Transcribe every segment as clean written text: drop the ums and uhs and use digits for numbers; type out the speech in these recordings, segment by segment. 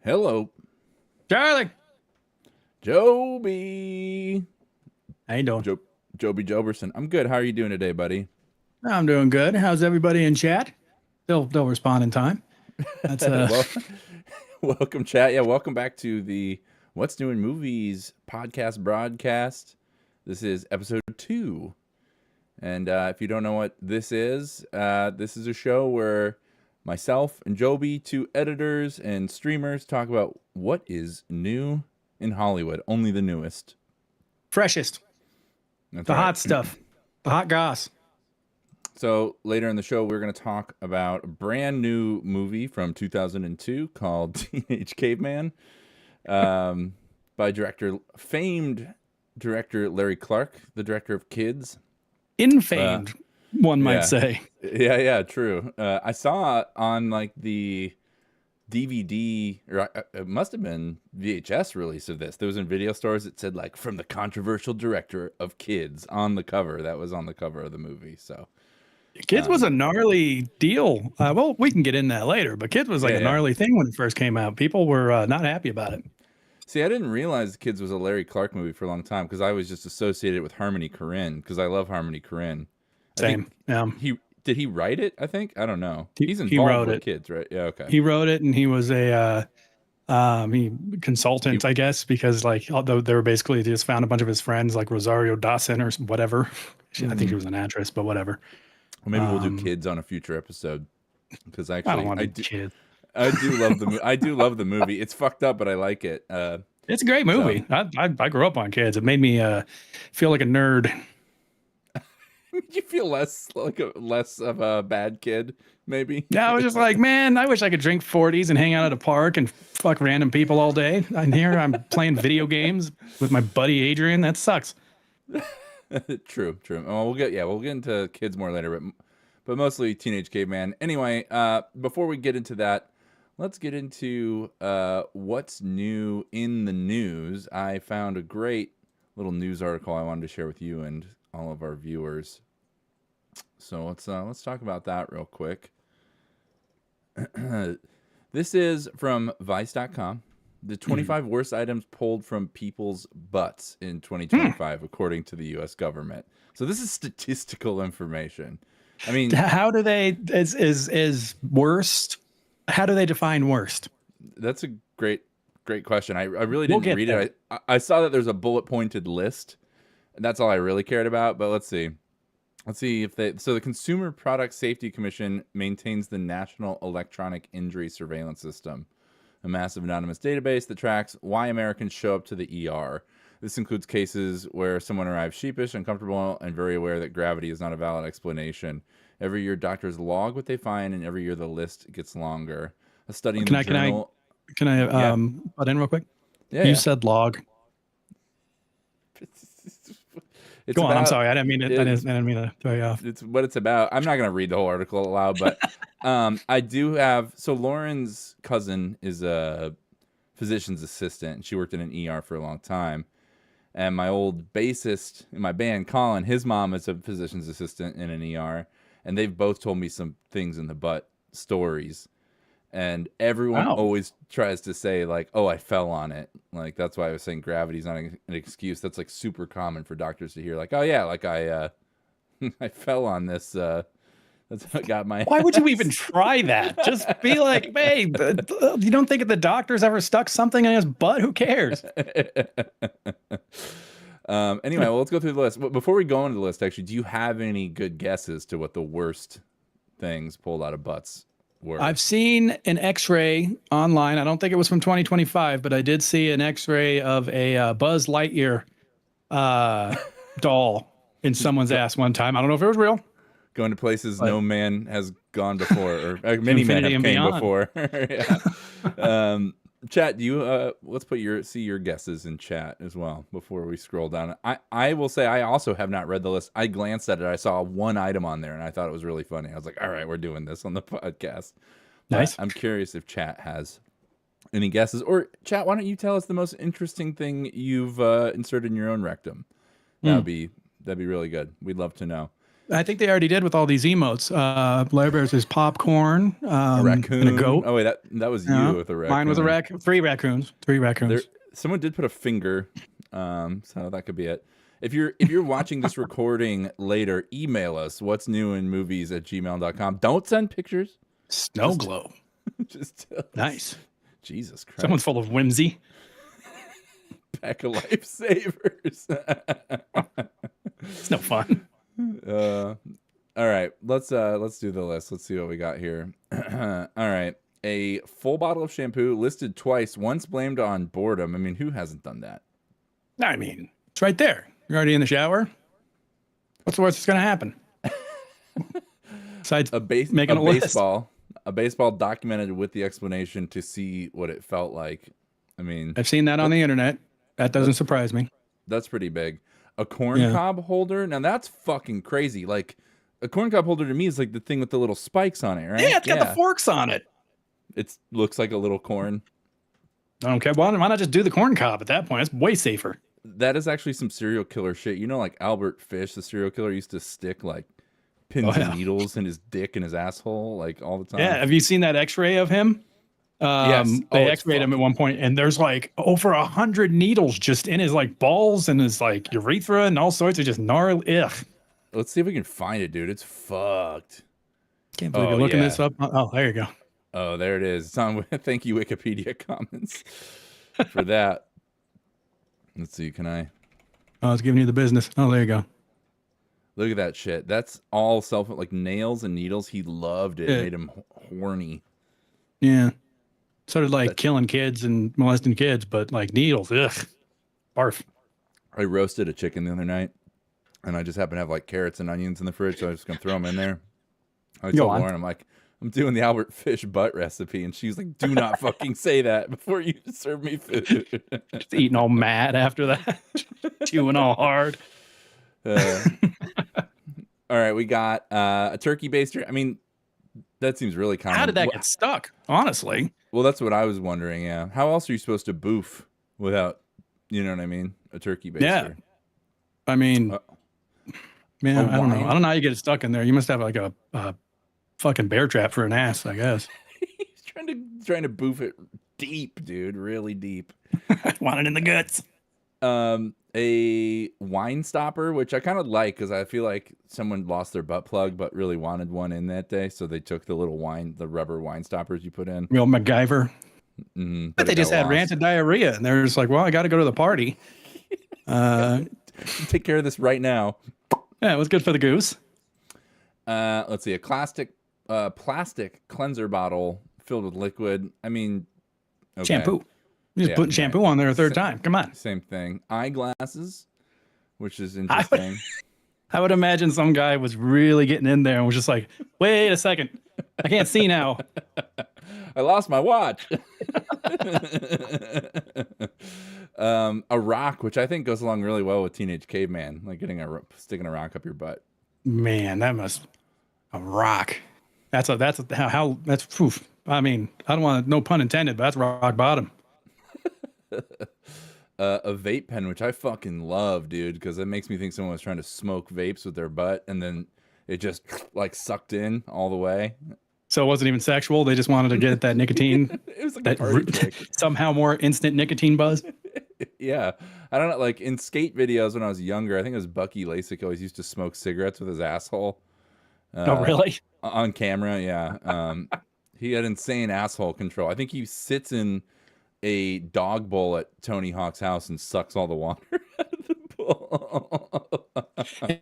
Hello, Charlie, Joby. how you doing? Joby Joberson. I'm good. How are you doing today, buddy? I'm doing good. How's everybody in chat? They'll respond in time. That's Well, welcome, chat. Yeah, welcome back to the What's New in Movies podcast broadcast. This is episode 2. And if you don't know what this is a show where myself and Joby, two editors and streamers, talk about what is new in Hollywood. Only the newest. freshest, That's the right. hot stuff, the hot goss. So later in the show, we're going to talk about a brand new movie from 2002 called Teenage Caveman, by famed director Larry Clark, the director of Kids. Infamed, one might Yeah, say. yeah, true. I saw on like the DVD, or it must have been VHS release of this. There was in video stores. It said like from the controversial director of Kids on the cover. That was on the cover of the movie. So. Kids was a gnarly deal. Well, we can get in that later, but Kids was like Yeah, a gnarly thing when it first came out. People were not happy about it. See, I didn't realize Kids was a Larry Clark movie for a long time because I was just associated with Harmony Korine because I love Harmony Korine. I Same. think he write it? I think I don't know. He's He involved wrote with it. Kids, right? Yeah, okay. He wrote it, and he was a consultant, I guess, because like although they were basically they just found a bunch of his friends like Rosario Dawson or whatever. I think she was an actress, but whatever. Well, maybe we'll do Kids on a future episode because I don't want to be kids. I do love the I do love the movie. It's fucked up, but I like it. It's a great movie. I grew up on Kids. It made me feel like a nerd. You feel less of a bad kid, maybe? Yeah, I was just like, man, I wish I could drink 40s and hang out at a park and fuck random people all day. I'm here, I'm playing video games with my buddy Adrian. That sucks. True. Well, we'll get into Kids more later, but mostly Teenage Caveman. Anyway, before we get into that, let's get into what's new in the news. I found a great little news article I wanted to share with you and all of our viewers. So let's talk about that real quick. This is from Vice.com. The 25 worst items pulled from people's butts in 2025, according to the U.S. government. So this is statistical information. I mean, how do they is worst? How do they define worst? That's a great question. I really didn't read it. I saw that there's a bullet pointed list. And that's all I really cared about. But let's see. If the Consumer Product Safety Commission maintains the National Electronic Injury Surveillance System, a massive anonymous database that tracks why Americans show up to the ER. This includes cases where someone arrives sheepish, uncomfortable, and very aware that gravity is not a valid explanation. Every year, doctors log what they find, and every year the list gets longer. A study in the journal. Can I butt in real quick? Yeah. You said log. Go on. I'm sorry. I didn't mean to throw you off. It's what it's about. I'm not going to read the whole article aloud, but I do have. So Lauren's cousin is a physician's assistant. And she worked in an ER for a long time. And my old bassist in my band, Colin, his mom is a physician's assistant in an ER. And they've both told me some things in the butt stories. And everyone always tries to say like, "Oh, I fell on it." Like that's why I was saying gravity's not an excuse. That's like super common for doctors to hear. Like, "Oh yeah, like I I fell on this. That's what got my." Why would you even try that? Just be like, "Hey, you don't think the doctor's ever stuck something in his butt? Who cares?" Anyway, well, let's go through the list. But before we go into the list, actually, do you have any good guesses to what the worst things pulled out of butts were? I've seen an X-ray online. I don't think it was from 2025, but I did see an X-ray of a Buzz Lightyear doll in someone's ass one time. I don't know if it was real. Going to places no man has gone before, or many men have came before. Yeah. Chat, do you let's put see your guesses in chat as well before we scroll down. I will say I also have not read the list. I glanced at it. I saw one item on there and I thought it was really funny. I was like, all right, we're doing this on the podcast. Nice. But I'm curious if chat has any guesses. Or chat, why don't you tell us the most interesting thing you've inserted in your own rectum? That'd be really good. We'd love to know. I think they already did with all these emotes. Blair Bears is popcorn, A and a raccoon. goat. Oh wait, that was Yeah. you with a Mine was a raccoon. three raccoons. Three There, raccoons. someone did put a finger, so that could be it. If you're watching this recording later, email us what's new in movies at gmail.com. Don't send pictures. Snow Just globe. just tell us. Nice. Jesus Christ. Someone's full of whimsy. Pack of lifesavers. It's no fun. All right, let's do the list. Let's see what we got here. All right. A full bottle of shampoo listed twice, once blamed on boredom. I mean, who hasn't done that? I mean, it's right there. You're already in the shower. What's the worst that's going to happen? Besides making a list. A baseball documented with the explanation to see what it felt like. I mean, I've seen that on the internet. That doesn't surprise me. that's pretty big. A corn cob holder. Now that's fucking crazy. Like a corn cob holder to me is like the thing with the little spikes on it, right? Yeah, it's got the forks on it. It looks like a little corn. I don't care. Why not just do the corn cob at that point? It's way safer. That is actually some serial killer shit. You know, like Albert Fish, the serial killer, used to stick like pins and needles in his dick and his asshole like all the time. Yeah. Have you seen that X-ray of him? Yes. They X-rayed him at one point, and there's like over 100 needles just in his like balls and his like urethra and all sorts of just gnarly. Ugh. Let's see if we can find it, dude. It's fucked. Can't believe you're looking this up. Oh, there you go. Oh, there it is. It's on. Thank you, Wikipedia Commons, for that. Let's see. Can I? Oh, it's giving you the business. Oh, there you go. Look at that shit. That's all like nails and needles. He loved it. Yeah. It made him horny. Yeah. Sort of like killing kids and molesting kids, but like needles. Ugh. Barf. I roasted a chicken the other night, and I just happened to have like carrots and onions in the fridge, so I was just gonna throw them in there. I told Lauren, I'm like, I'm doing the Albert Fish butt recipe, and she's like, do not fucking say that before you serve me food. Just eating all mad after that. Chewing all hard. All right, we got a turkey baster. I mean, that seems really common. How did that get stuck? Honestly. Well, that's what I was wondering. Yeah, how else are you supposed to boof without, you know what I mean, a turkey baster? Yeah. I mean, man, I don't know. I don't know how you get it stuck in there. You must have like a fucking bear trap for an ass, I guess. He's trying to boof it deep, dude, really deep. Want it in the guts. A wine stopper, which I kind of like because I feel like someone lost their butt plug but really wanted one in that day, so they took the rubber wine stoppers you put in. Real MacGyver. But they just had rancid diarrhea, and they're just like, "Well, I got to go to the party." Take care of this right now. Yeah, it was good for the goose. Let's see, a plastic cleanser bottle filled with liquid. I mean, okay. Shampoo. You're just putting shampoo on there a third time. Come on. Same thing. Eyeglasses, which is interesting. I would imagine some guy was really getting in there and was just like, wait a second. I can't see now. I lost my watch. A rock, which I think goes along really well with Teenage Caveman, like sticking a rock up your butt. Man, a rock. That's proof. I mean, I don't want to, no pun intended, but that's rock bottom. A vape pen, which I fucking love, dude, because it makes me think someone was trying to smoke vapes with their butt, and then it just like sucked in all the way. So it wasn't even sexual. They just wanted to get that nicotine. It was like a party trick. Somehow more instant nicotine buzz. Yeah, I don't know. Like in skate videos when I was younger, I think it was Bucky Lasik always used to smoke cigarettes with his asshole. Oh, really? On camera, yeah. He had insane asshole control. I think he sits in a dog bowl at Tony Hawk's house and sucks all the water out of the bowl.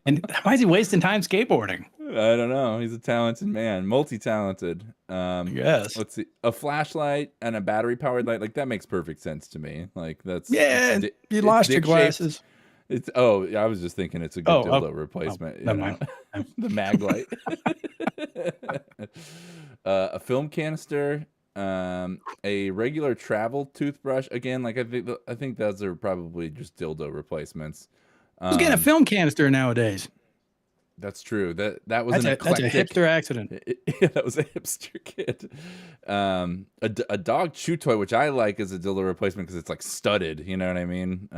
And why is he wasting time skateboarding? I don't know. He's a talented man, multi-talented. Yes. Let's see. A flashlight and a battery-powered light, like that makes perfect sense to me. Like that's you lost your glasses. I was just thinking it's a good dildo replacement. Never mind. The mag light. A film canister. A regular travel toothbrush. Again, like I think those are probably just dildo replacements. Who's getting a film canister nowadays? That's true. That was that's a hipster accident. Yeah, that was a hipster kid. A dog chew toy, which I like as a dildo replacement because it's like studded. You know what I mean?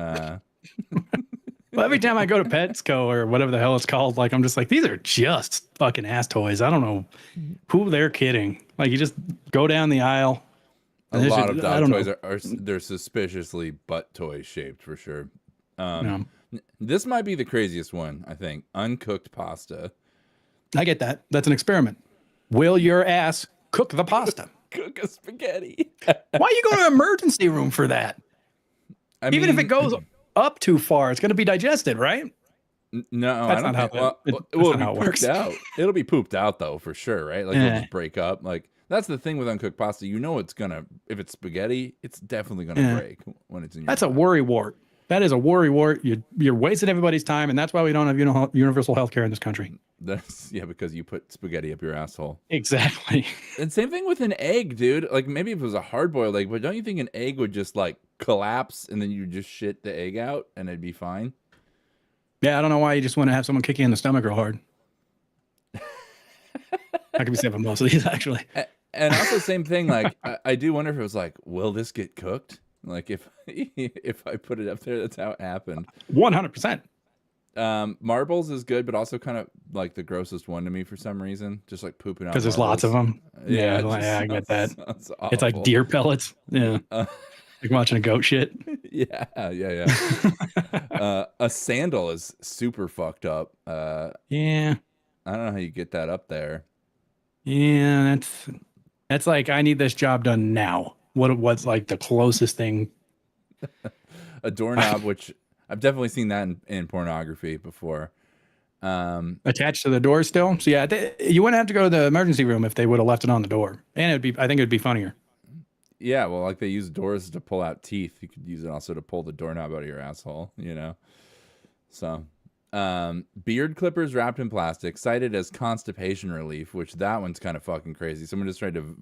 Well, every time I go to Petco or whatever the hell it's called, like I'm just like, these are just fucking ass toys. I don't know who they're kidding. Like you just go down the aisle. A And lot of I dog don't toys know. are they're suspiciously butt toy shaped for sure. Um, No, this might be the craziest one, I think. Uncooked pasta. I get that. That's an experiment. Will your ass cook the pasta? Cook a spaghetti. Why you go to an emergency room for that? I Even if it mean, goes up too far, it's going to be digested, right? no, I That's don't not how think. Well, that's it'll not be how it pooped works. out. It'll be pooped out though, for sure, right? Like it'll Yeah, just break up. Like that's the thing with uncooked pasta. You know, it's gonna if it's spaghetti, it's definitely gonna yeah. break when it's in your That's a butt. worry wart. That is a worry wart. You're wasting everybody's time, and that's why we don't have universal health care in this country. That's yeah, because you put spaghetti up your asshole. Exactly. And same thing with an egg, dude. Like maybe if it was a hard boiled egg, but don't you think an egg would just like collapse and then you just shit the egg out and it'd be fine? Yeah, I don't know why you just want to have someone kick you in the stomach real hard. I could be said for most of these, actually. And also same thing. Like I do wonder if it was like, will this get cooked? Like if if I put it up there, that's how it happened. 100%. Marbles is good, but also kind of like the grossest one to me for some reason. Just like pooping out Because there's lots of marbles. them. Yeah, Yeah, it just yeah, I get that. sounds It's like awful. deer pellets. Yeah, Uh, like watching a goat shit. yeah, yeah. A sandal is super fucked up. Yeah, I don't know how you get that up there. yeah. That's like I need this job done now. What's like the closest thing? A doorknob, which I've definitely seen that in pornography before. Attached to the door still. So yeah, you wouldn't have to go to the emergency room if they would have left it on the door, and I think it'd be funnier. Yeah, well, like they use doors to pull out teeth. You could use it also to pull the doorknob out of your asshole, you know? So, beard clippers wrapped in plastic, cited as constipation relief, which that one's kind of fucking crazy. Someone just tried to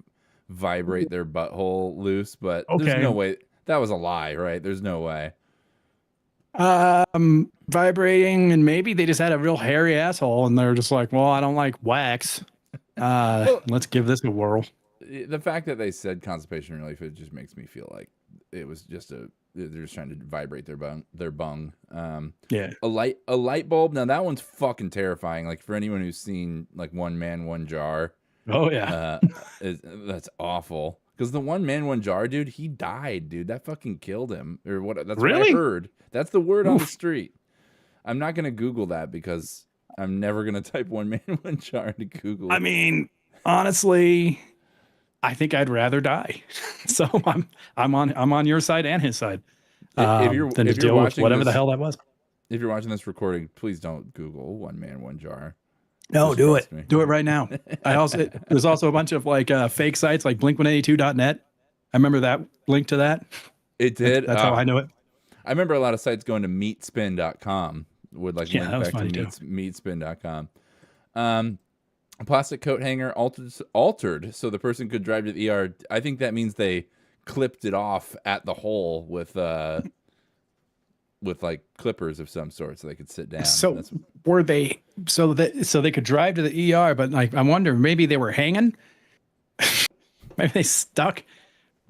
vibrate their butthole loose, but there's no Okay. way. That was a lie, right? There's no way. Vibrating, and maybe they just had a real hairy asshole, and they're just like, well, I don't like wax. Well, Let's give this a whirl. the fact that they said constipation relief, it just makes me feel like it was just they're just trying to vibrate their bung. Yeah. A light bulb. Now that one's fucking terrifying. Like for anyone who's seen like One Man One Jar, Oh yeah. that's awful. Because the One Man One Jar dude, he died, dude. That fucking killed him, or what? That's what I Really? heard. That's the word on the Oof. street. I'm not gonna Google that because I'm never gonna type One Man One Jar into Google. I mean, honestly, I think I'd rather die. So I'm on your side and his side. If Than to you're deal with watching whatever the this, hell that was. if you're watching this recording, please don't Google One Man One Jar. No, Just do trust it. me. Do it right now. There's also a bunch of like fake sites like blink182.net. I remember that link to that. It did. That's how I know it. I remember a lot of sites going to meatspin.com would like Yeah, link that was back to funny too. meatspin.com. A plastic coat hanger altered so the person could drive to the ER. I think that means they clipped it off at the hole with like clippers of some sort so they could sit down. So That's were they so they could drive to the ER, but like I wonder maybe they were hanging. Maybe they stuck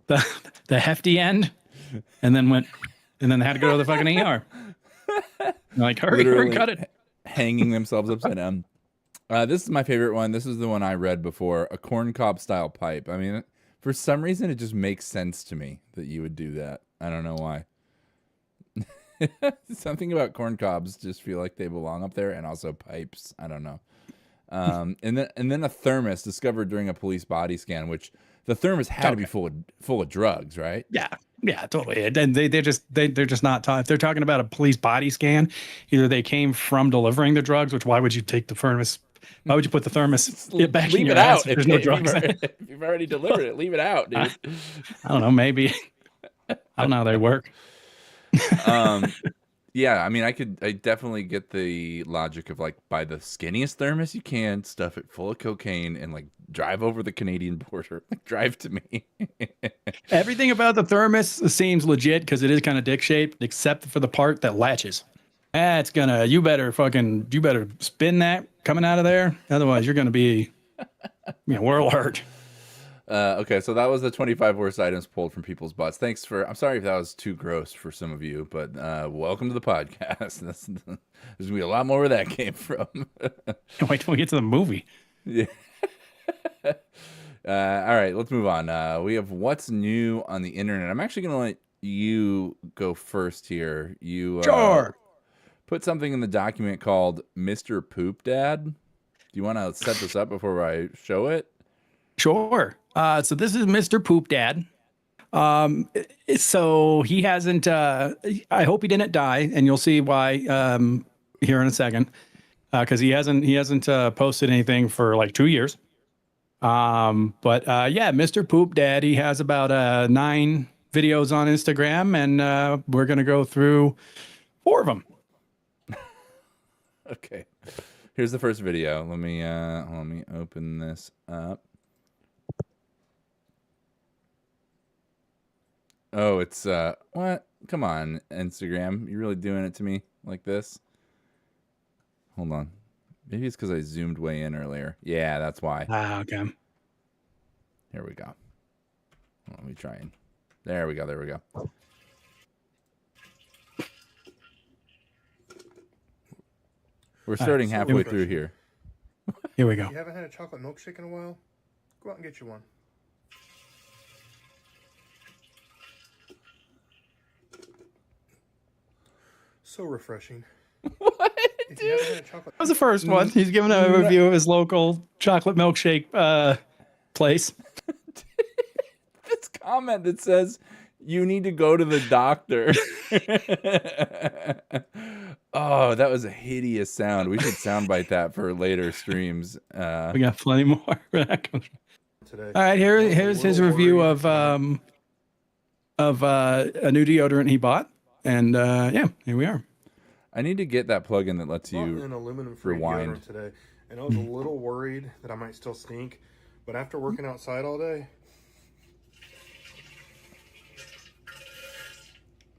the hefty end and then they had to go to the fucking ER. Like hurry, literally cut it. hanging themselves upside down. This is my favorite one. This is the one I read before. A corncob style pipe. I mean, for some reason, it just makes sense to me that you would do that. I don't know why. Something about corn cobs just feel like they belong up there, and also pipes. I don't know. And then a thermos discovered during a police body scan, which the thermos had to be full of drugs, right? Yeah, totally. And they're just not talking. If they're talking about a police body scan, either they came from delivering the drugs, which why would you take the thermos? Why would you put the thermos back in Leave your it ass out. if there's no drugs in it? If you've already delivered it, leave it out, dude. I don't know. Maybe I don't know how they work. Yeah, I mean, I definitely get the logic of like buy the skinniest thermos you can, stuff it full of cocaine, and like drive over the Canadian border. Like drive to me. Everything about the thermos seems legit because it is kind of dick shaped, except for the part that latches. That's gonna. You better spin that coming out of there. Otherwise, you're gonna be, world hurt. Okay, so that was the 25 worst items pulled from people's butts. Thanks for. I'm sorry if that was too gross for some of you, but welcome to the podcast. There's gonna be a lot more where that came from. Can't wait till we get to the movie. Yeah. All right, let's move on. We have what's new on the internet. I'm actually gonna let you go first here. You Sure. put something in the document called Mr. Poop Dad. Do you want to set this up before I show it? Sure. So this is Mr. Poop Dad. So he hasn't. I hope he didn't die, and you'll see why here in a second. Because he hasn't posted anything for like 2 years. But yeah, Mr. Poop Dad. He has about 9 videos on Instagram, and we're gonna go through 4 of them. Okay. Here's the first video. Let me open this up. Oh, it's what? Come on, Instagram. You really doing it to me like this? Hold on. Maybe it's because I zoomed way in earlier. Yeah, that's why. Okay. Here we go. Let me try and. There we go. There we go. We're starting halfway through here. Here we go. You haven't had a chocolate milkshake in a while? Go out and get you one. So refreshing. What? If you haven't had a chocolate, That was the first one. He's giving a review of his local chocolate milkshake place. This comment that says you need to go to the doctor. Oh, that was a hideous sound. We should soundbite that for later streams. We got plenty more. today. All right, here's his review of a new deodorant he bought, and yeah, here we are. I need to get that plugin that lets Bought you an aluminum-free rewind. deodorant today, and I was a little worried that I might still stink, but after working outside all day,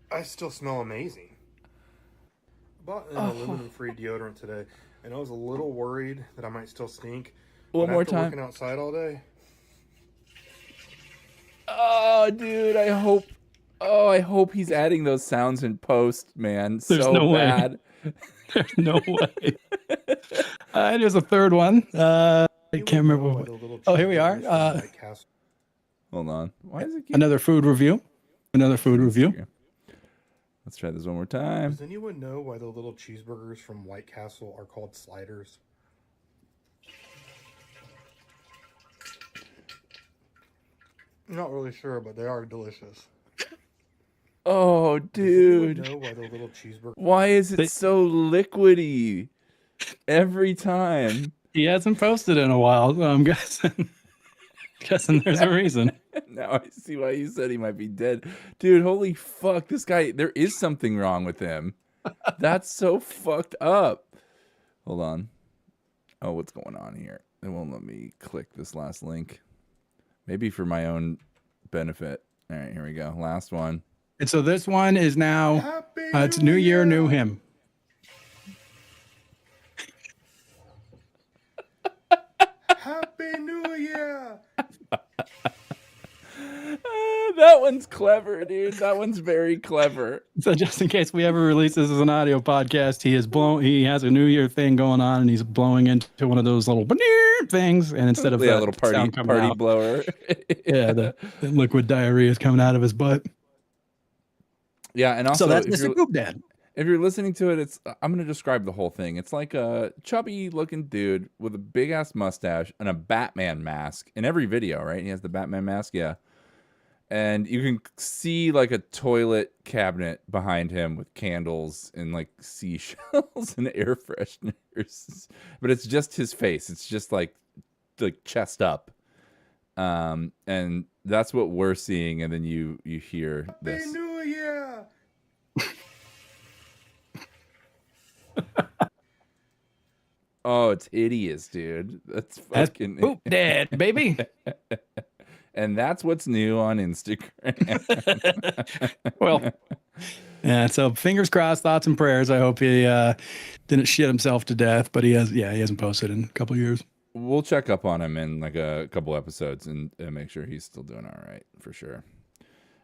I still smell amazing. Bought an aluminum-free deodorant today, and I was a little worried that I might still stink. One but more after time. working outside all day, Oh, dude, I hope he's adding those sounds in post, man. There's so no way. bad. There's no way. Here's a third one. I can't remember. why the little Oh, here we are. cheeseburgers from White Castle- Hold on. Why is it keep Another food review. Let's try this one more time. Does anyone know why the little cheeseburgers from White Castle are called sliders? I'm not really sure, but they are delicious. Oh, Does dude. anyone know why the little cheeseburger? Why is it so liquidy every time? He hasn't posted in a while, so I'm guessing there's a reason. Now I see why you said he might be dead. Dude, holy fuck. This guy, there is something wrong with him. That's so fucked up. Hold on. Oh, what's going on here? It won't let me click this last link. Maybe for my own benefit. All right, here we go. Last one. And so this one is now, Happy it's New Year, New Him. Happy New Year! That one's clever, dude. That one's very clever. So just in case we ever release this as an audio podcast, he has a New Year thing going on, and he's blowing into one of those little things, and instead of Yeah, the a little sound coming party out, blower. yeah, the liquid diarrhea is coming out of his butt. Yeah, and also So that's if Mr. Poop Dad. if you're listening to it, I'm gonna describe the whole thing. It's like a chubby looking dude with a big ass mustache and a Batman mask in every video, right? He has the Batman mask, yeah. And you can see like a toilet cabinet behind him with candles and like seashells and air fresheners. But it's just his face. It's just like chest up. And that's what we're seeing, and then you hear this. Happy New Year! Oh, it's hideous, dude. That's That's fucking Poop Dad, baby. And that's what's new on Instagram. Well, yeah. So fingers crossed, thoughts and prayers. I hope he didn't shit himself to death, but he hasn't posted in a couple years. we'll check up on him in like a couple episodes and make sure he's still doing all right for sure.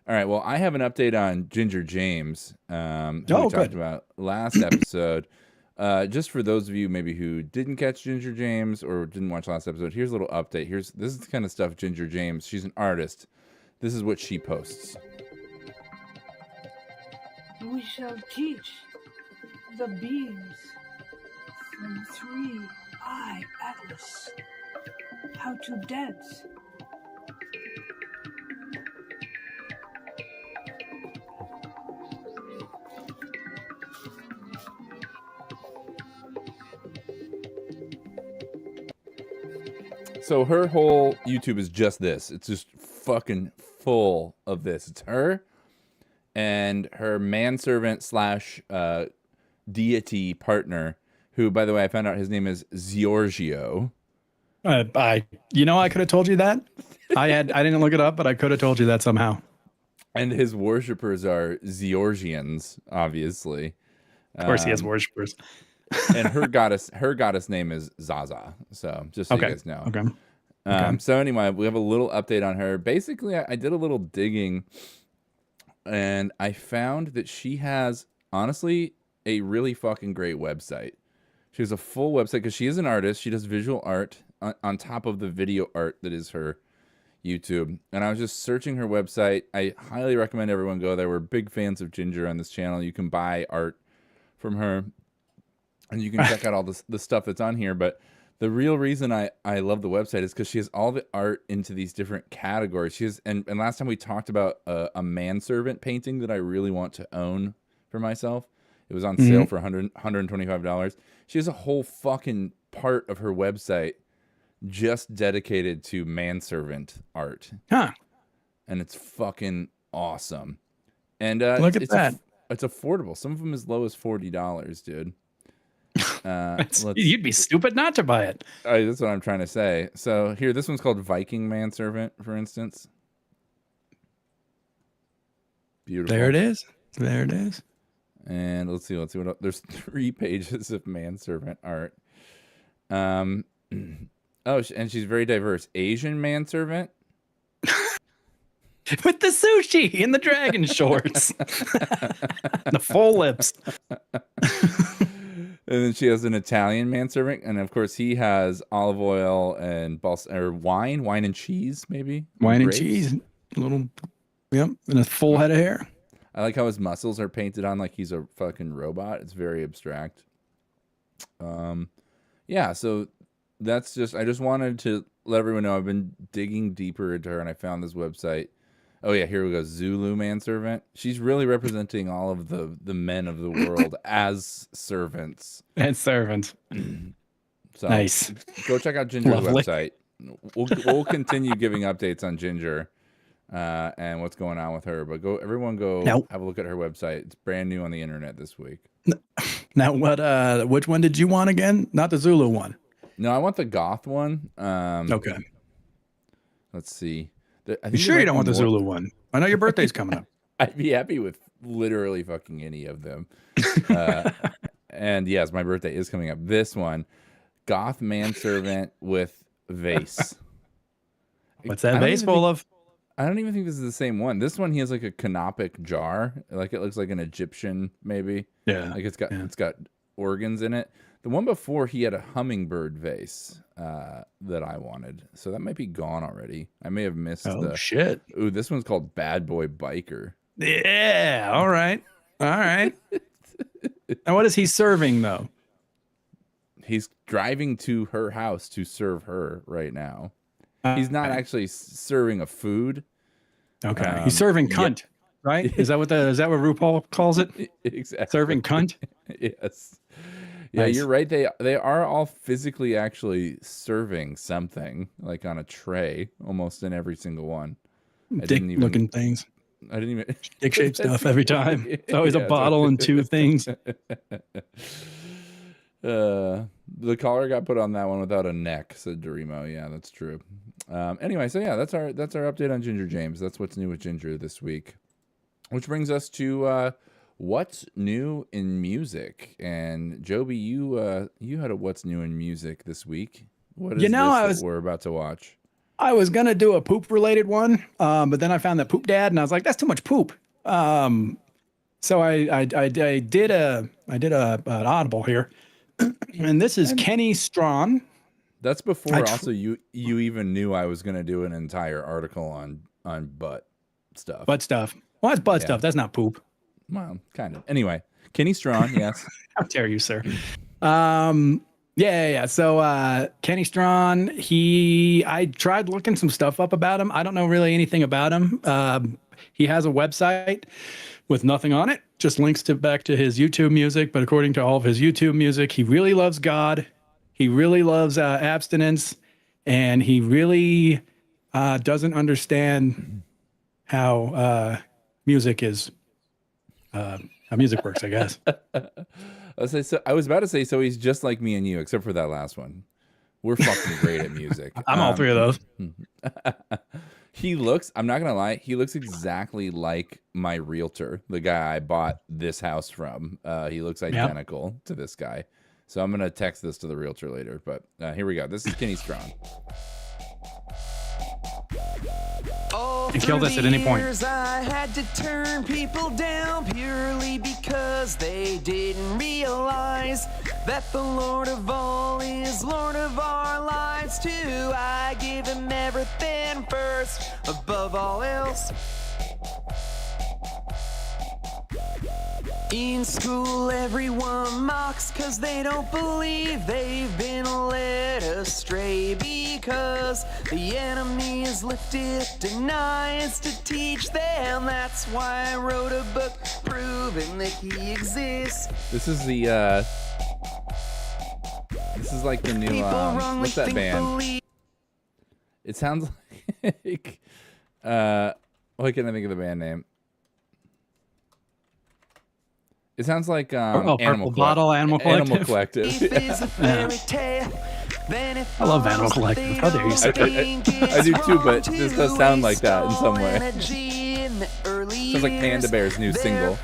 All right. Well, I have an update on Ginger James, who we talked about last episode. Just for those of you maybe who didn't catch Ginger James or didn't watch last episode, here's a little update. This is the kind of stuff Ginger James. She's an artist. This is what she posts. We shall teach the beings from 3-Eye Atlas how to dance. So her whole YouTube is just this. It's just fucking full of this. It's her and her manservant slash deity partner, who, by the way, I found out his name is Giorgio. I could have told you that. I didn't look it up, but I could have told you that somehow. And his worshippers are Georgians, obviously. Of course, he has worshippers. And her goddess name is Zaza. So just so you guys know. Okay. So anyway, we have a little update on her. Basically, I did a little digging, and I found that she has, honestly, a really fucking great website. She has a full website because she is an artist. She does visual art on top of the video art that is her YouTube. And I was just searching her website. I highly recommend everyone go there. We're big fans of Ginger on this channel. You can buy art from her, and you can check out all the stuff that's on here. But the real reason I love the website is because she has all the art into these different categories. She has, and last time we talked about a manservant painting that I really want to own for myself. It was on sale for $125. She has a whole fucking part of her website just dedicated to manservant art. Huh. And it's fucking awesome. And look at that. It's affordable. Some of them as low as $40, dude. You'd be stupid not to buy it. That's what I'm trying to say. So here, this one's called Viking Manservant, for instance. Beautiful. There it is. There it is. And let's see what else. There's 3 pages of manservant art. Oh, and she's very diverse. Asian manservant. With the sushi and the dragon shorts. The full lips. And then she has an Italian manservant, and of course he has olive oil and wine and cheese, maybe. Wine and cheese. And a full head of hair. I like how his muscles are painted on like he's a fucking robot. It's very abstract. Yeah, so that's I just wanted to let everyone know I've been digging deeper into her, and I found this website. Oh yeah, here we go. Zulu manservant. She's really representing all of the men of the world as servants. And servants. So nice. Go check out Ginger's website. We'll continue giving updates on Ginger. And what's going on with her, but everyone go have a look at her website. It's brand new on the internet this week. Now, which one did you want again? Not the Zulu one. No, I want the goth one. Okay. Let's see. You sure you don't want the Zulu one? I know your birthday's coming up. I'd be happy with literally fucking any of them. And yes, my birthday is coming up. This one, goth manservant with vase. What's that vase full of? I don't even think this is the same one. This one, he has like a canopic jar. Like it looks like an Egyptian, maybe. Yeah. Like it's got organs in it. The one before, he had a hummingbird vase that I wanted. So that might be gone already. I may have missed shit. Ooh, this one's called Bad Boy Biker. Yeah. All right. All right. And what is he serving, though? He's driving to her house to serve her right now. He's not actually serving a food. Okay. He's serving cunt, right? Is that what RuPaul calls it? Exactly. Serving cunt? Yes. Yeah, nice. You're right. They are all physically actually serving something, like on a tray, almost in every single one. Dick-looking things. I didn't even dick-shaped stuff every time. It's always a bottle and 2 things. The collar got put on that one without a neck, said Dorimo. Yeah, that's true. Anyway, so yeah, that's our update on Ginger James. That's what's new with Ginger this week, which brings us to what's new in music. And Joby, you had a what's new in music this week. What is You know, this that we're about to watch? I was gonna do a poop related one, but then I found that Poop Dad, and I was like, that's too much poop. So I did an audible here, and this is Kenny Strawn. That's before also you even knew I was gonna do an entire article on butt stuff. Butt stuff. Well, that's butt stuff. That's not poop. Well, kind of. Anyway, Kenny Strawn, yes. How dare you, sir? Yeah. So Kenny Strawn, I tried looking some stuff up about him. I don't know really anything about him. He has a website with nothing on it, just links back to his YouTube music. But according to all of his YouTube music, he really loves God. He really loves abstinence, and he really doesn't understand how music works, I guess. I was about to say, so he's just like me and you, except for that last one. We're fucking great at music. I'm all three of those. He looks, I'm not going to lie, he looks exactly like my realtor, the guy I bought this house from. He looks identical to this guy. So I'm going to text this to the realtor later. But here we go. This is Kenny Strawn. You kill this at any point. I had to turn people down purely because they didn't realize that the Lord of all is Lord of our lives too. I give him everything first above all else. In school everyone mocks cause they don't believe they've been led astray, because the enemy is lifted, denies to teach them. That's why I wrote a book proving that he exists. This is like the new what's that band? It sounds like why can't I think of the band name? It sounds like Animal Collective. I love Animal Collective. How dare you say that? I do too, but this does sound like that in some way. Sounds like Panda Bear's new single.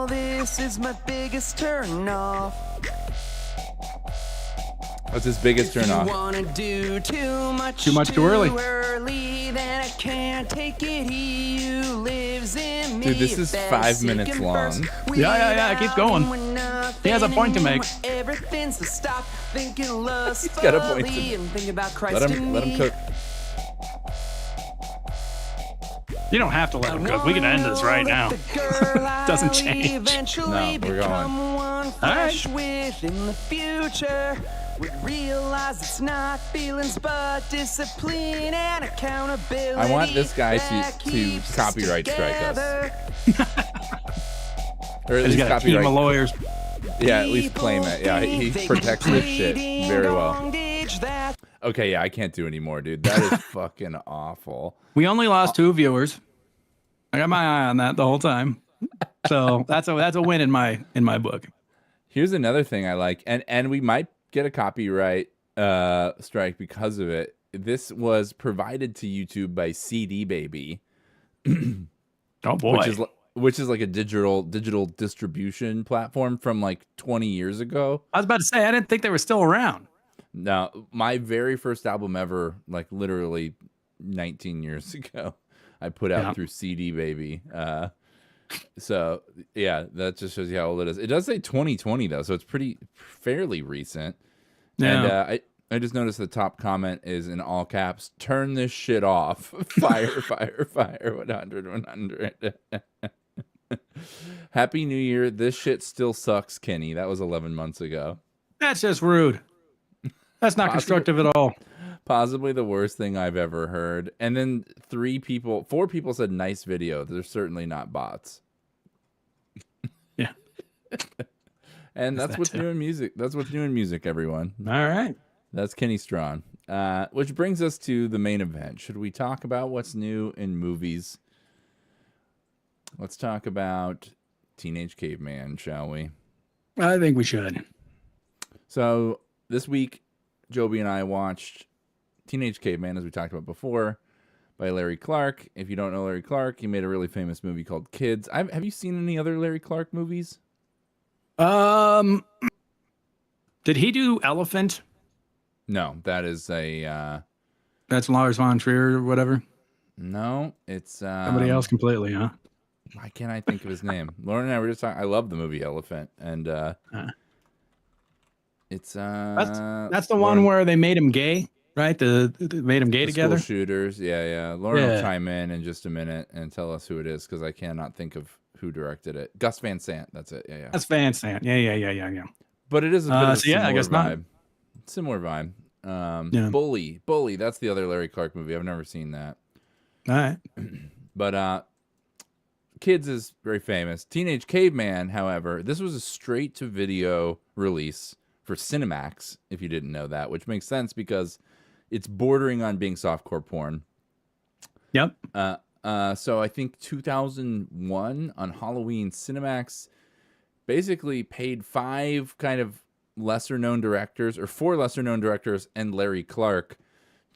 This is my biggest turn off. What's his biggest turn off? Too much too early. Then I can't take it. He who lives in me. Dude, this is 5 minutes long. Yeah. Keep going. He has a point to make. Everything's to stop thinking He's got a point to make. and think about Christ Let him cook. You don't have to let him cook. We can end this right now. Doesn't change. No, we're going. All right. Within the future would realize it's not feelings but discipline and accountability. I want this guy to copyright strike us. Or at He's least got a team of copyright. lawyers. Yeah, at least claim it. Yeah, he protects this shit very well. Okay, yeah, I can't do anymore, dude. That is fucking awful. We only lost 2 viewers. I got my eye on that the whole time. So that's a win in my book. Here's another thing I like, and we might get a copyright strike because of it. This was provided to YouTube by CD Baby. Oh boy. Which is like a digital distribution platform from like 20 years ago. I was about to say, I didn't think they were still around. No, my very first album ever, like literally 19 years ago, I put out through CD Baby. So yeah, that just shows you how old it is. It does say 2020 though, so it's fairly recent. Yeah. And I just noticed the top comment is in all caps, turn this shit off. Fire, fire, fire, 100, 100. Happy New Year. This shit still sucks, Kenny. That was 11 months ago. That's just rude. That's not constructive at all. Possibly the worst thing I've ever heard. And then 4 people said nice video. They're certainly not bots. Yeah. And that's what's new in music. That's what's new in music, everyone. All right. That's Kenny Strawn. Which brings us to the main event. Should we talk about what's new in movies? Let's talk about Teenage Caveman, shall we? I think we should. So this week, Joby and I watched Teenage Caveman, as we talked about before, by Larry Clark. If you don't know Larry Clark, he made a really famous movie called Kids. Have you seen any other Larry Clark movies? Did he do Elephant? No, that is a That's Lars von Trier or whatever. no. It's Somebody else completely, huh? why can't I think of his name? Lauren and I were just talking. I love the movie Elephant, and it's That's the one Lauren, where they made him gay, right? They made him gay the school together. shooters. Yeah. Lauren will Yeah. chime in just a minute and tell us who it is because I cannot think of who directed it. Gus Van Sant. That's it. Yeah. That's Van Sant. Yeah. But it is a bit of a So yeah, similar I guess not. vibe. Similar vibe. Yeah. Bully. That's the other Larry Clark movie. I've never seen that. All right. But Kids is very famous. Teenage Caveman, however, this was a straight to video release for Cinemax, if you didn't know that, which makes sense because it's bordering on being softcore porn. Yep. So I think 2001 on Halloween, Cinemax basically paid four lesser known directors and Larry Clark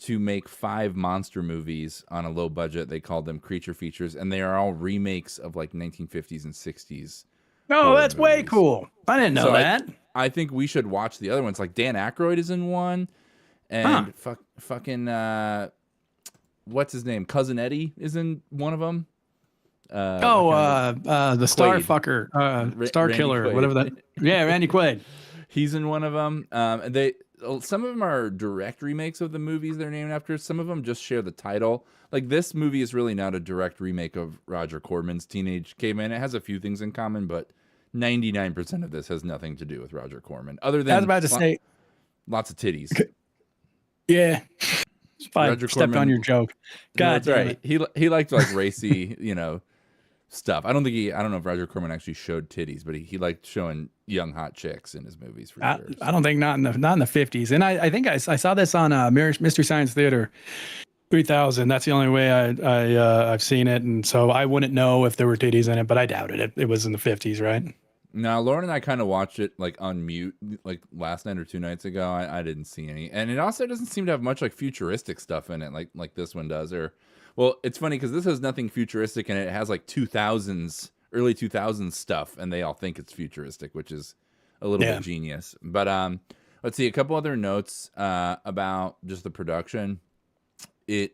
to make 5 monster movies on a low budget. They called them creature features, and they are all remakes of like 1950s and 60s. Oh, that's way movies. cool. I didn't know So that. I think we should watch the other ones. Like Dan Aykroyd is in one, and fucking what's his name? Cousin Eddie is in one of them. The Star Quaid. Fucker, Star Randy Killer, Quaid. whatever that. Yeah, Randy Quaid. He's in one of them. And some of them are direct remakes of the movies they're named after. Some of them just share the title. Like this movie is really not a direct remake of Roger Corman's Teenage Caveman. It has a few things in common, but 99% of this has nothing to do with Roger Corman, other than I was about to say, lots of titties. yeah. I Roger stepped Corman- on your joke. No, God that's damn right. it. He liked like racy, stuff. I don't know if Roger Corman actually showed titties, but he liked showing young hot chicks in his movies for sure. I don't think not in the 50s. And I think I saw this on Mystery Science Theater 3000. That's the only way I've seen it, and so I wouldn't know if there were titties in it, but I doubted it. It was in the 50s, right? No, Lauren and I kind of watched it like on mute, like last night or 2 nights ago. I didn't see any, and it also doesn't seem to have much like futuristic stuff in it, like this one does. Well, it's funny because this has nothing futuristic in it. It has like early 2000s stuff, and they all think it's futuristic, which is a little bit genius. But let's see a couple other notes about just the production. It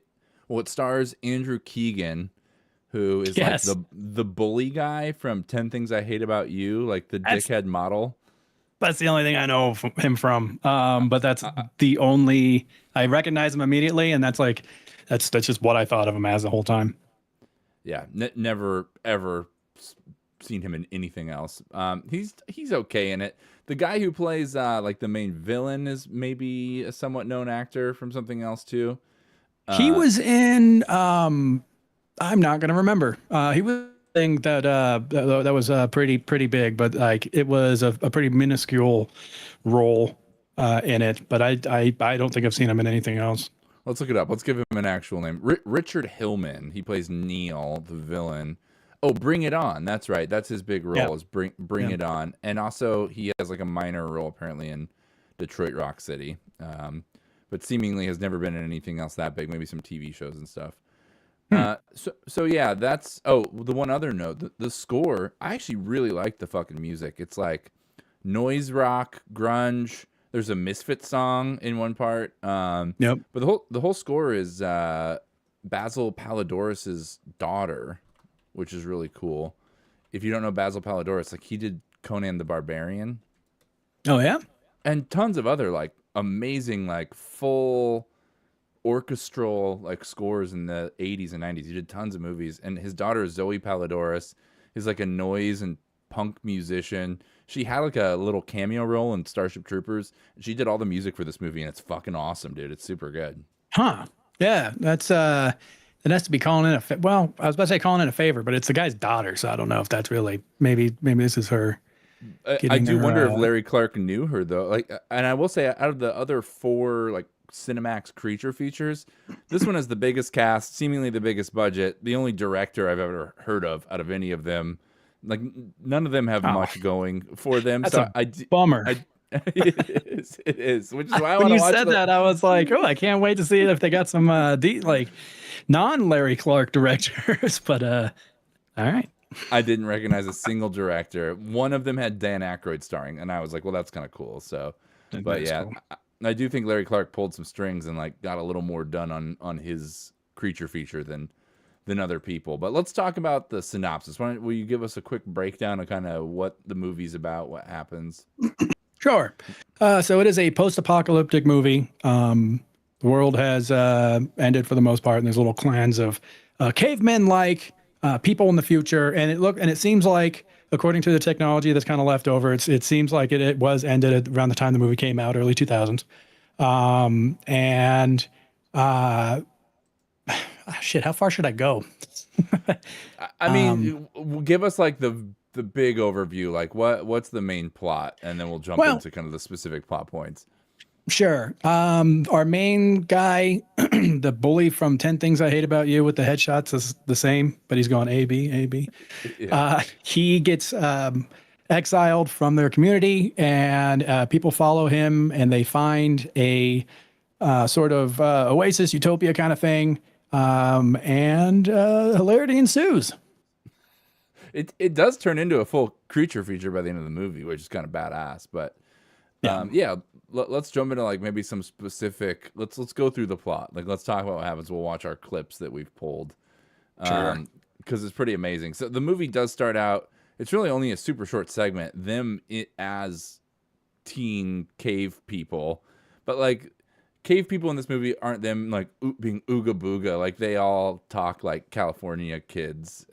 stars Andrew Keegan, who is like the bully guy from 10 Things I Hate About You, like the dickhead model. That's the only thing I know him from. But that's the only I recognize him immediately, and that's just what I thought of him as the whole time. Yeah, never ever seen him in anything else. He's okay in it. The guy who plays like the main villain is maybe a somewhat known actor from something else too. He was in I'm not gonna remember. He was thing that was pretty big, but like it was a pretty minuscule role in it. But I don't think I've seen him in anything else. Let's look it up. Let's give him an actual name. Richard Hillman. He plays Neil, the villain. Oh, Bring It On. That's right. That's his big role. Is Bring It On, and also he has like a minor role apparently in Detroit Rock City. But seemingly has never been in anything else that big. Maybe some TV shows and stuff. So yeah, that's the one other note. The score. I actually really like the fucking music. It's like noise rock, grunge. There's a Misfit song in one part. Yep. But the whole score is Basil Palladoros's daughter, which is really cool. If you don't know Basil Palladorus, like he did Conan the Barbarian. Oh yeah. And tons of other like amazing like full orchestral like scores in the 80s and 90s. He did tons of movies, and his daughter Zoe Palladorus is like a noise and punk musician. She had like a little cameo role in Starship Troopers. She did all the music for this movie, and it's fucking awesome, dude. It's super good. Huh. Yeah, that's it has to be calling in I was about to say calling in a favor, but it's the guy's daughter, so I don't know if that's really maybe this is her. I do wonder if Larry Clark knew her though. Like, and I will say, out of the other 4 like Cinemax creature features, this one has the biggest cast, seemingly the biggest budget, the only director I've ever heard of out of any of them. Like none of them have much going for them. That's so a bummer. It is, which is why I when want to you watch said that, I was like, oh, I can't wait to see if they got some like non Larry Clark directors. But all right. I didn't recognize a single director. One of them had Dan Aykroyd starring, and I was like, well, that's kind of cool. So, but yeah, cool. I do think Larry Clark pulled some strings and like got a little more done on his creature feature than other people. But let's talk about the synopsis. Will you give us a quick breakdown of kind of what the movie's about, what happens? Sure. So it is a post-apocalyptic movie. The world has ended for the most part, and there's little clans of cavemen-like people in the future. And it seems like, according to the technology that's kind of left over, it seems like it was ended around the time the movie came out, early 2000s. Shit, how far should I go? I mean, give us like the big overview, like what's the main plot, and then we'll jump into kind of the specific plot points. Sure. Our main guy, the bully from 10 Things I Hate About You with the headshots, is the same, but he's going A, B, A, B. Yeah. He gets exiled from their community, and people follow him, and they find a sort of oasis, utopia kind of thing, and hilarity ensues. It does turn into a full creature feature by the end of the movie, which is kind of badass. But let's jump into like maybe some specific. Let's go through the plot. Like, let's talk about what happens. We'll watch our clips that we've pulled, because it's pretty amazing. So the movie does start out. It's really only a super short segment. As teen cave people, but like cave people in this movie aren't them like being ooga booga. Like, they all talk like California kids.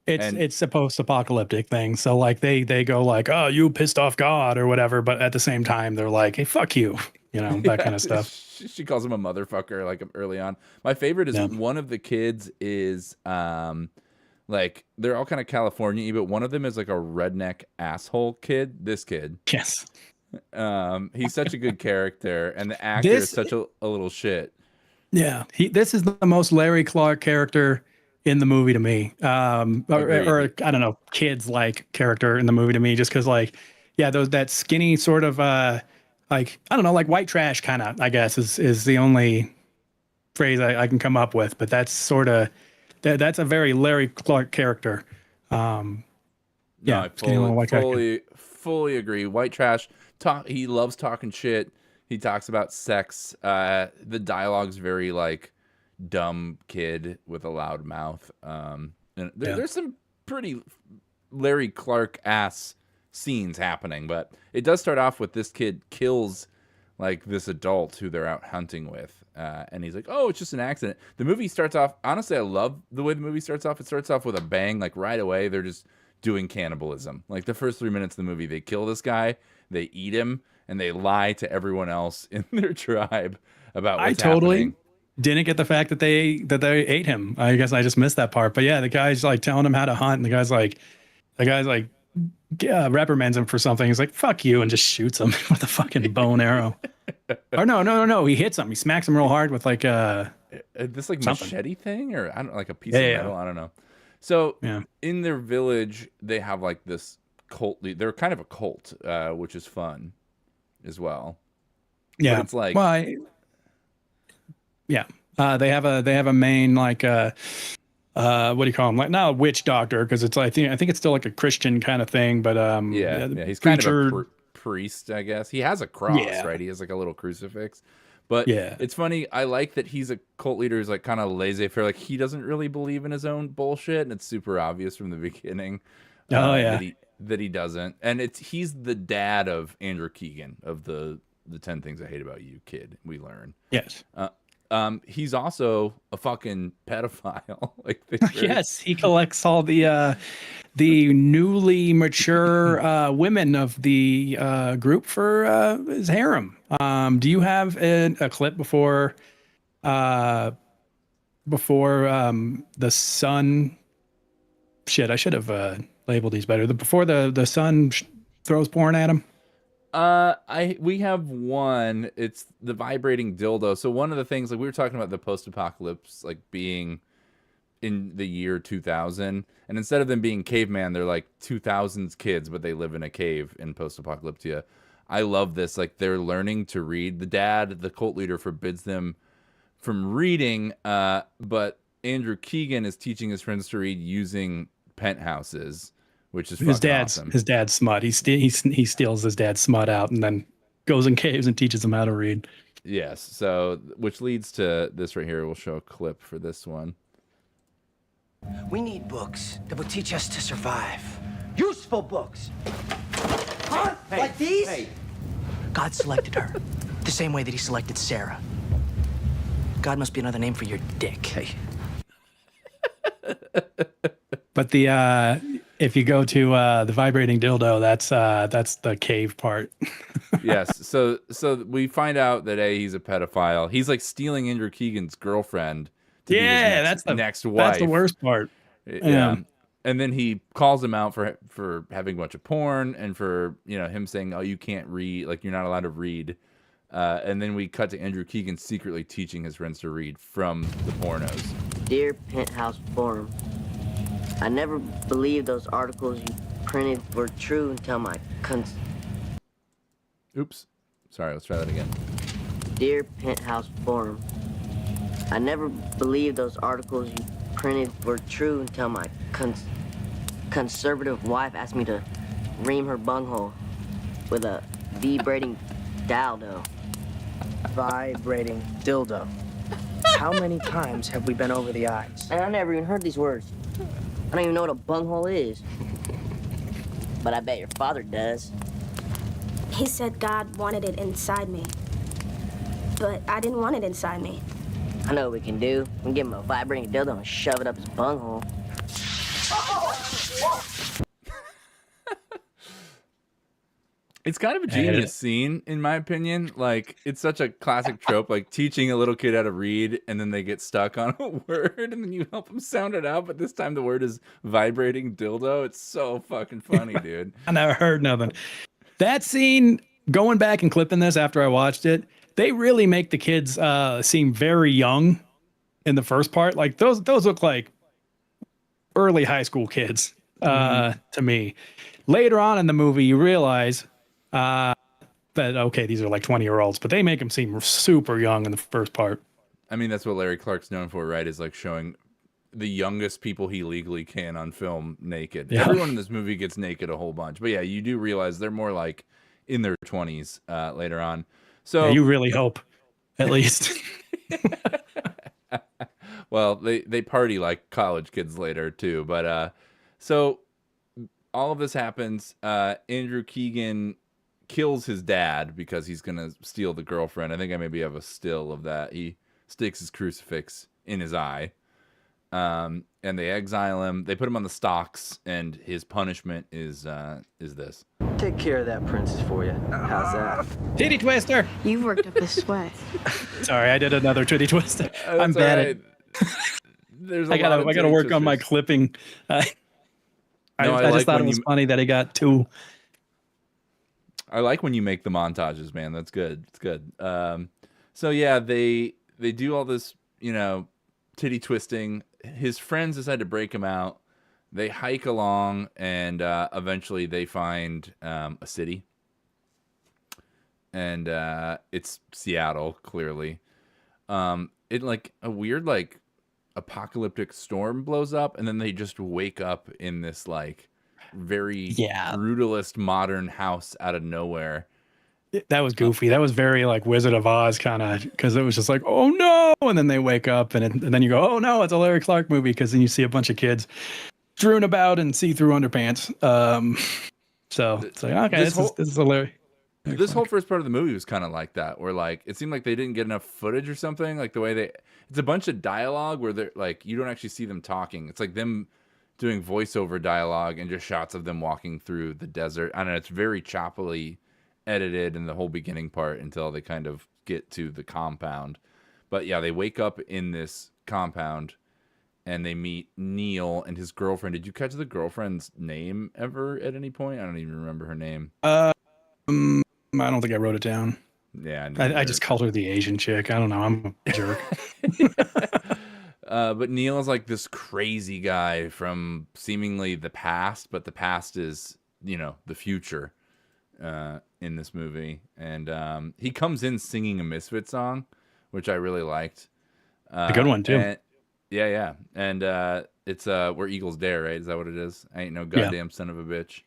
It's a post-apocalyptic thing. So like they go like, oh, you pissed off God or whatever, but at the same time they're like, hey, fuck you, that kind of stuff. She calls him a motherfucker like early on. My favorite is one of the kids is like, they're all kind of California-y, but one of them is like a redneck asshole kid. This kid. Yes. He's such a good character, and the actor is such a little shit. Yeah. This is the most Larry Clark character in the movie to me, or I don't know, kids like character in the movie to me, just because like, that skinny sort of like, I don't know, like white trash kind of, I guess is the only phrase I can come up with, but that's sort of that's a very Larry Clark character. I fully agree. White trash. He loves talking shit. He talks about sex. The dialogue's very like dumb kid with a loud mouth. And there's some pretty Larry Clark ass scenes happening, but it does start off with this kid kills like this adult who they're out hunting with, and he's like, oh, it's just an accident. The movie starts off, honestly, I love the way the movie starts off. It starts off with a bang. Like, right away they're just doing cannibalism. Like, the first 3 minutes of the movie, they kill this guy, they eat him, and they lie to everyone else in their tribe about what's happening. Didn't get the fact that they ate him. I guess I just missed that part. But yeah, the guy's like telling him how to hunt, and the guy's like reprimands him for something. He's like, fuck you, and just shoots him with a fucking bow and arrow. Or no, he hits him. He smacks him real hard with like this like something. Machete thing, or I don't, like a piece of metal. I don't know. So in their village, they have like this cult. They're kind of a cult, which is fun as well. Yeah, but it's like they have a main like what do you call him? Like, not a witch doctor, because it's like, I think it's still like a Christian kind of thing, but he's kind of a priest, I guess. He has a cross, right? He has like a little crucifix. But it's funny. I like that he's a cult leader who's like kind of laissez-faire. Like, he doesn't really believe in his own bullshit, and it's super obvious from the beginning. That he doesn't. And he's the dad of Andrew Keegan of the 10 Things I Hate About You kid. We learn. Yes. He's also a fucking pedophile. Like, yes, he collects all the newly mature women of the group for his harem. Do you have a clip before the son? Shit, I should have labeled these better. Before the son throws porn at him. We have one. It's the vibrating dildo. So one of the things, like, we were talking about the post-apocalypse, like, being in the year 2000, and instead of them being caveman, they're like 2000s kids, but they live in a cave in post-apocalyptia. I love this. Like, they're learning to read. The dad, the cult leader, forbids them from reading, but Andrew Keegan is teaching his friends to read using penthouses, which is awesome. His dad's smut. He steals his dad's smut out and then goes in caves and teaches them how to read. Yes. So, which leads to this right here. We'll show a clip for this one. We need books that will teach us to survive. Useful books. Huh? Like these? Hey. God selected her the same way that he selected Sarah. God must be another name for your dick. Hey. But the if you go to the vibrating dildo, that's the cave part. Yes. So we find out that he's a pedophile. He's like stealing Andrew Keegan's girlfriend to be his next wife. That's the worst part. Yeah. And then he calls him out for having a bunch of porn and for, him saying, "Oh, you can't read, like you're not allowed to read." And then we cut to Andrew Keegan secretly teaching his friends to read from the pornos. Dear Penthouse Forum, I never believed those articles you printed were true until my Oops. Sorry, let's try that again. Dear Penthouse Forum, I never believed those articles you printed were true until my conservative wife asked me to ream her bunghole with a vibrating dildo. Vibrating dildo. How many times have we been over the eyes? And I never even heard these words. I don't even know what a bunghole is. But I bet your father does. He said God wanted it inside me. But I didn't want it inside me. I know what we can do. We can give him a vibrating dildo and shove it up his bunghole. It's kind of a genius scene, in my opinion. Like, it's such a classic trope, like teaching a little kid how to read, and then they get stuck on a word, and then you help them sound it out, but this time the word is vibrating dildo. It's so fucking funny, dude. I never heard nothing. That scene, going back and clipping this after I watched it, they really make the kids seem very young in the first part. Like, those look like early high school kids to me. Later on in the movie, you realize that, okay, these are like 20-year-olds, but they make them seem super young in the first part. I mean, that's what Larry Clark's known for, right? Is like showing the youngest people he legally can on film naked. Yeah. Everyone in this movie gets naked a whole bunch. But yeah, you do realize they're more like in their 20s later on. So yeah, you really hope, at least. Well, they party like college kids later too. But so all of this happens. Andrew Keegan kills his dad because he's gonna steal the girlfriend. I think I maybe have a still of that. He sticks his crucifix in his eye, and they exile him. They put him on the stocks, and his punishment is this. Take care of that princess for you. How's that? Titty twister. You've worked up a sweat. Sorry, I did another titty twister. I'm bad at. There's I gotta work on my clipping. I just thought it was funny that he got two. I like when you make the montages, man. That's good. It's good. So yeah, they do all this, titty twisting. His friends decide to break him out. They hike along, and eventually they find a city. And it's Seattle, clearly. It like a weird like apocalyptic storm blows up, and then they just wake up in this like very brutalist modern house out of nowhere. That was goofy. That was very like Wizard of Oz kind of, because it was just like, oh no, and then they wake up, and then you go, oh no, it's a Larry Clark movie, because then you see a bunch of kids strewn about in see-through underpants. So it's like, okay, this is a Larry. This whole first part of the movie was kind of like that, where like it seemed like they didn't get enough footage or something. Like the way it's a bunch of dialogue where they're like, you don't actually see them talking. It's like them doing voiceover dialogue and just shots of them walking through the desert. I don't know. It's very choppily edited in the whole beginning part until they kind of get to the compound. But yeah, they wake up in this compound and they meet Neil and his girlfriend. Did you catch the girlfriend's name ever at any point? I don't even remember her name. I don't think I wrote it down. Yeah, I just called her the Asian chick. I don't know. I'm a jerk. But Neil is like this crazy guy from seemingly the past, but the past is, the future in this movie. And he comes in singing a Misfit song, which I really liked. A good one, too. Yeah. And it's Where Eagles Dare, right? Is that what it is? I ain't no goddamn son of a bitch.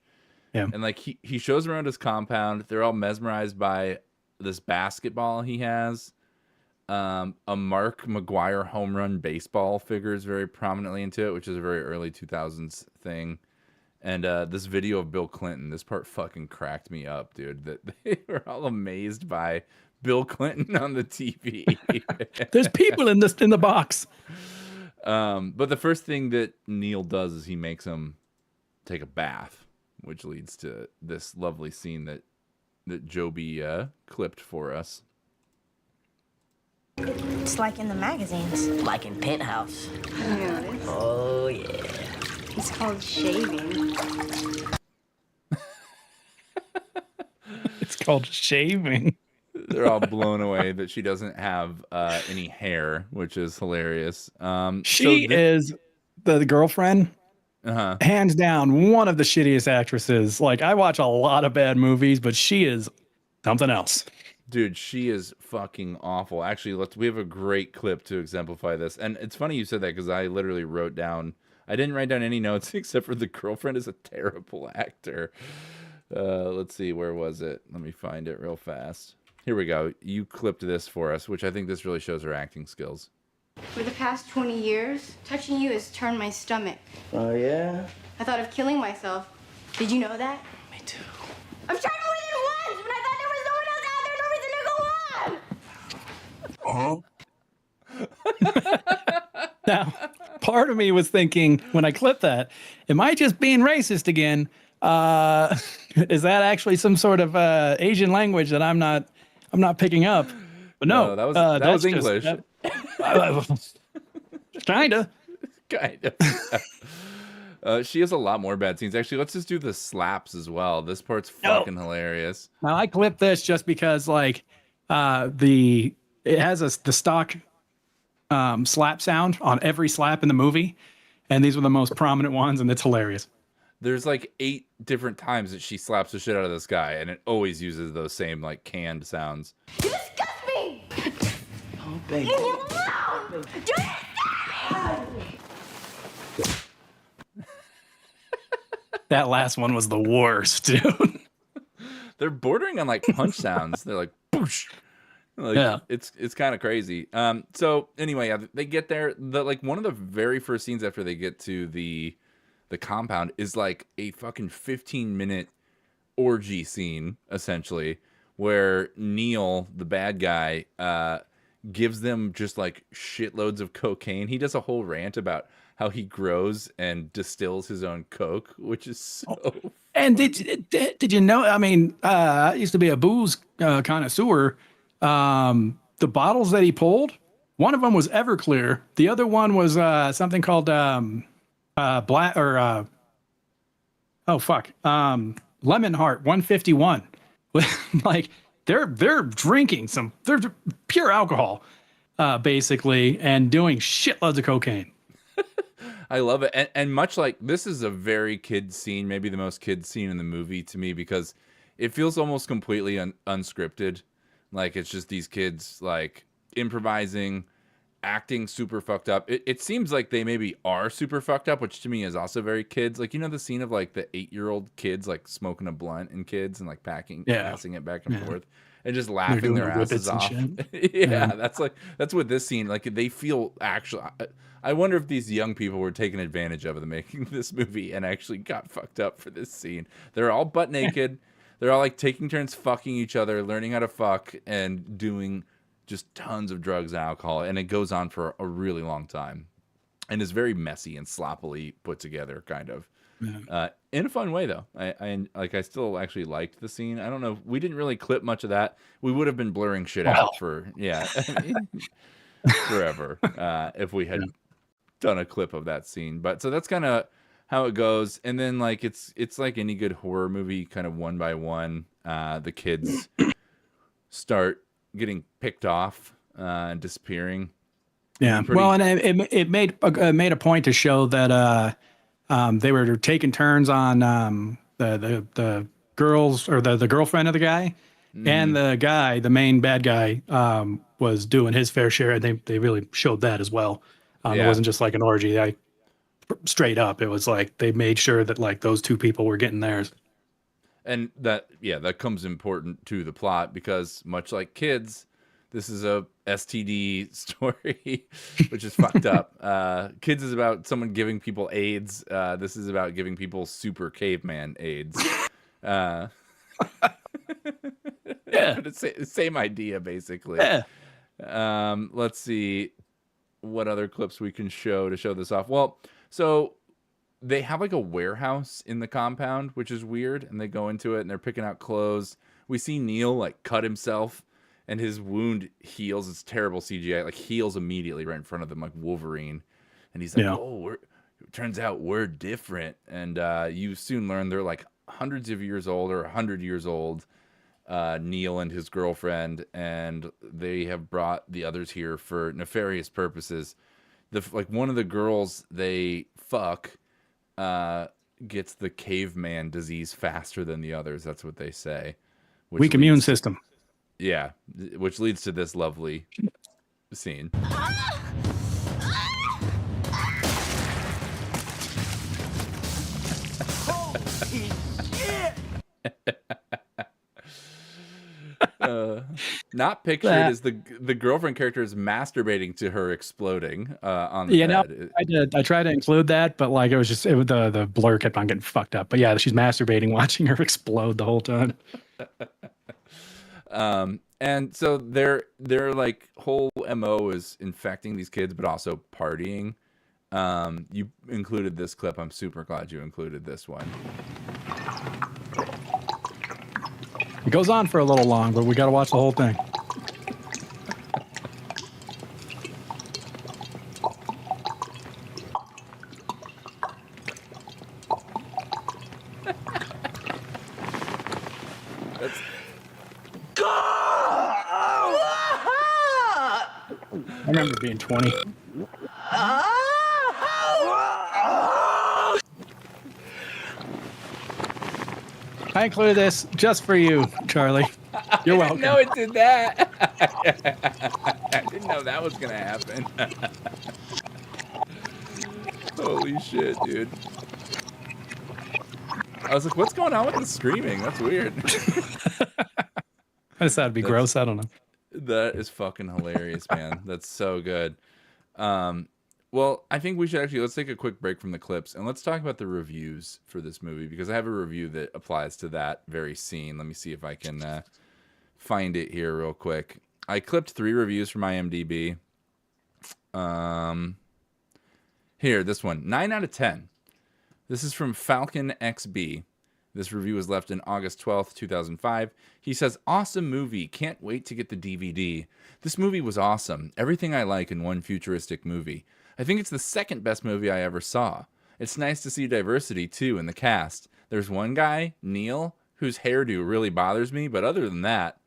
Yeah. And like he shows around his compound. They're all mesmerized by this basketball he has. A Mark McGuire home run baseball figures very prominently into it, which is a very early 2000s thing. And this video of Bill Clinton, this part fucking cracked me up, dude. That they were all amazed by Bill Clinton on the TV. There's people in the box. But the first thing that Neil does is he makes him take a bath, which leads to this lovely scene that Joby clipped for us. It's like in the magazines. Like in Penthouse. Yeah, Oh, yeah. it's called shaving. It's called shaving. They're all blown away that she doesn't have any hair, which is hilarious. She is the girlfriend, hands down, one of the shittiest actresses. Like, I watch a lot of bad movies, but she is something else. Dude, she is fucking awful. Actually, we have a great clip to exemplify this. And it's funny you said that because I literally wrote down, I didn't write down any notes except for the girlfriend is a terrible actor. Let's see, where was it? Let me find it real fast. Here we go. You clipped this for us, which I think this really shows her acting skills. For the past 20 years, touching you has turned my stomach. Oh, yeah? I thought of killing myself. Did you know that? Me too. I've tried more than once, but I thought there was no one else out there, no reason to go on. Now, part of me was thinking when I clipped that, am I just being racist again? Is that actually some sort of Asian language that I'm not picking up? But no, that was English. Kinda. She has a lot more bad scenes. Actually, let's just do the slaps as well. This part's fucking hilarious. Now I clipped this just because like it has the stock slap sound on every slap in the movie, and these were the most prominent ones, and it's hilarious. There's like 8 different times that she slaps the shit out of this guy, and it always uses those same like canned sounds. You disgust me! Oh, baby. Leave me alone! Do you understand? That last one was the worst, dude. They're bordering on like punch sounds. They're like boosh. Like, yeah, it's kind of crazy. So anyway, they get there. Like one of the very first scenes after they get to the compound is like a fucking 15-minute orgy scene, essentially, where Neil, the bad guy, gives them just like shitloads of cocaine. He does a whole rant about how he grows and distills his own coke, which is so. And did you know? I mean, I used to be a booze connoisseur. The bottles that he pulled, one of them was Everclear. The other one was something called black or Lemon Heart 151. Like they're drinking they're pure alcohol, basically, and doing shitloads of cocaine. I love it. And much like this is a very kid scene, maybe the most kid scene in the movie to me, because it feels almost completely unscripted. Like it's just these kids like improvising, acting super fucked up. It seems like they maybe are super fucked up, which to me is also very kids. Like, you know, the scene of like the 8-year-old kids like smoking a blunt and kids and like passing it back and forth and just laughing their asses off. That's what this scene, like they feel actually. I wonder if these young people were taken advantage of in making this movie and actually got fucked up for this scene. They're all butt naked. They're all like taking turns fucking each other, learning how to fuck, and doing just tons of drugs and alcohol. And it goes on for a really long time. And is very messy and sloppily put together, kind of. In a fun way, though. I still actually liked the scene. I don't know. We didn't really clip much of that. We would have been blurring shit out for, forever if we had done a clip of that scene. But so that's kind of how it goes. And then like it's like any good horror movie, kind of one by one, the kids start getting picked off and disappearing. Yeah. Well, and it made a point to show that they were taking turns on the girls or the girlfriend of the guy, and the guy, the main bad guy, was doing his fair share. And they really showed that as well. It wasn't just like an orgy. Straight up, it was like they made sure that like those two people were getting theirs. And that comes important to the plot because much like kids, this is a STD story, which is fucked up. Kids is about someone giving people AIDS. This is about giving people super caveman AIDS. Yeah. But it's the same idea, basically. Yeah. Let's see what other clips we can show to show this off. Well, so they have like a warehouse in the compound, which is weird, and they go into it and they're picking out clothes. We see Neil like cut himself and his wound heals. It's terrible CGI, like heals immediately right in front of them, like Wolverine. And he's like, turns out we're different. And you soon learn they're like hundreds of years old or 100 years old, Neil and his girlfriend, and they have brought the others here for nefarious purposes. Like one of the girls they fuck gets the caveman disease faster than the others. That's what they say. Weak immune system. Yeah, which leads to this lovely scene. Holy shit! Not pictured is the girlfriend character is masturbating to her exploding on the bed. No, I tried to include that, but like the blur kept on getting fucked up. But yeah, she's masturbating, watching her explode the whole time. And so their like whole MO is infecting these kids, but also partying. You included this clip. I'm super glad you included this one. It goes on for a little long, but we got to watch the whole thing. I remember being 20. I included this just for you, Charlie. You're welcome. No, it did that. I didn't know that was gonna happen. Holy shit, dude. I was like, what's going on with the screaming? That's weird. I just thought it'd be gross. I don't know. That is fucking hilarious, man. That's so good. Well, I think we should let's take a quick break from the clips and let's talk about the reviews for this movie because I have a review that applies to that very scene. Let me see if I can find it here real quick. I clipped 3 reviews from IMDb. Here, this one, 9 out of 10. This is from Falcon XB. This review was left in August 12th, 2005. He says, awesome movie. Can't wait to get the DVD. This movie was awesome. Everything I like in one futuristic movie. I think it's the second best movie I ever saw. It's nice to see diversity, too, in the cast. There's one guy, Neil, whose hairdo really bothers me, but other than that,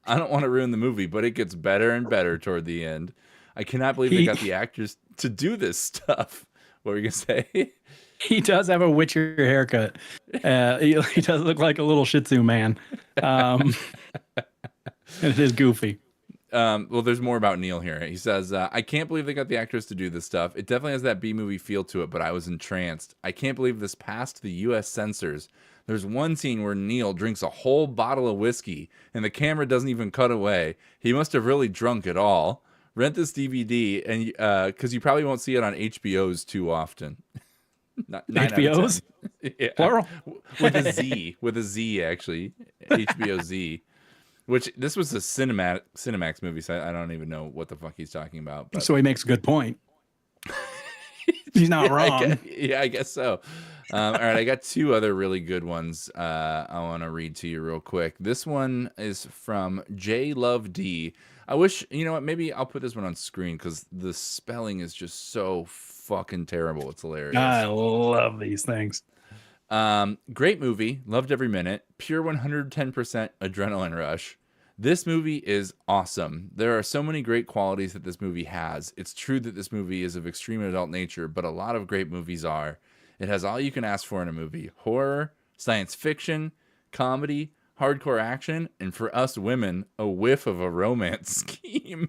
I don't want to ruin the movie, but it gets better and better toward the end. I cannot believe they got the actors to do this stuff. What were you going to say? He does have a Witcher haircut. He does look like a little Shih Tzu man. And it is goofy. Well, there's more about Neil here. He says, I can't believe they got the actors to do this stuff. It definitely has that B-movie feel to it, but I was entranced. I can't believe this passed the U.S. censors. There's one scene where Neil drinks a whole bottle of whiskey, and the camera doesn't even cut away. He must have really drunk it all. Rent this DVD, and because you probably won't see it on HBO's too often. HBO's? Yeah. Plural? With a Z, actually. HBO Z. Which, this was a Cinemax movie, so I don't even know what the fuck he's talking about. But. So he makes a good point. He's not wrong. I guess so. All right, I got 2 other really good ones I want to read to you real quick. This one is from J Love D. I wish, you know what, maybe I'll put this one on screen because the spelling is just so fucking terrible. It's hilarious. I love these things. Great movie. Loved every minute. Pure 110% adrenaline rush. This movie is awesome. There are so many great qualities that this movie has. It's true that this movie is of extreme adult nature, but a lot of great movies are. It has all you can ask for in a movie. Horror, science fiction, comedy, hardcore action, and for us women, a whiff of a romance scheme.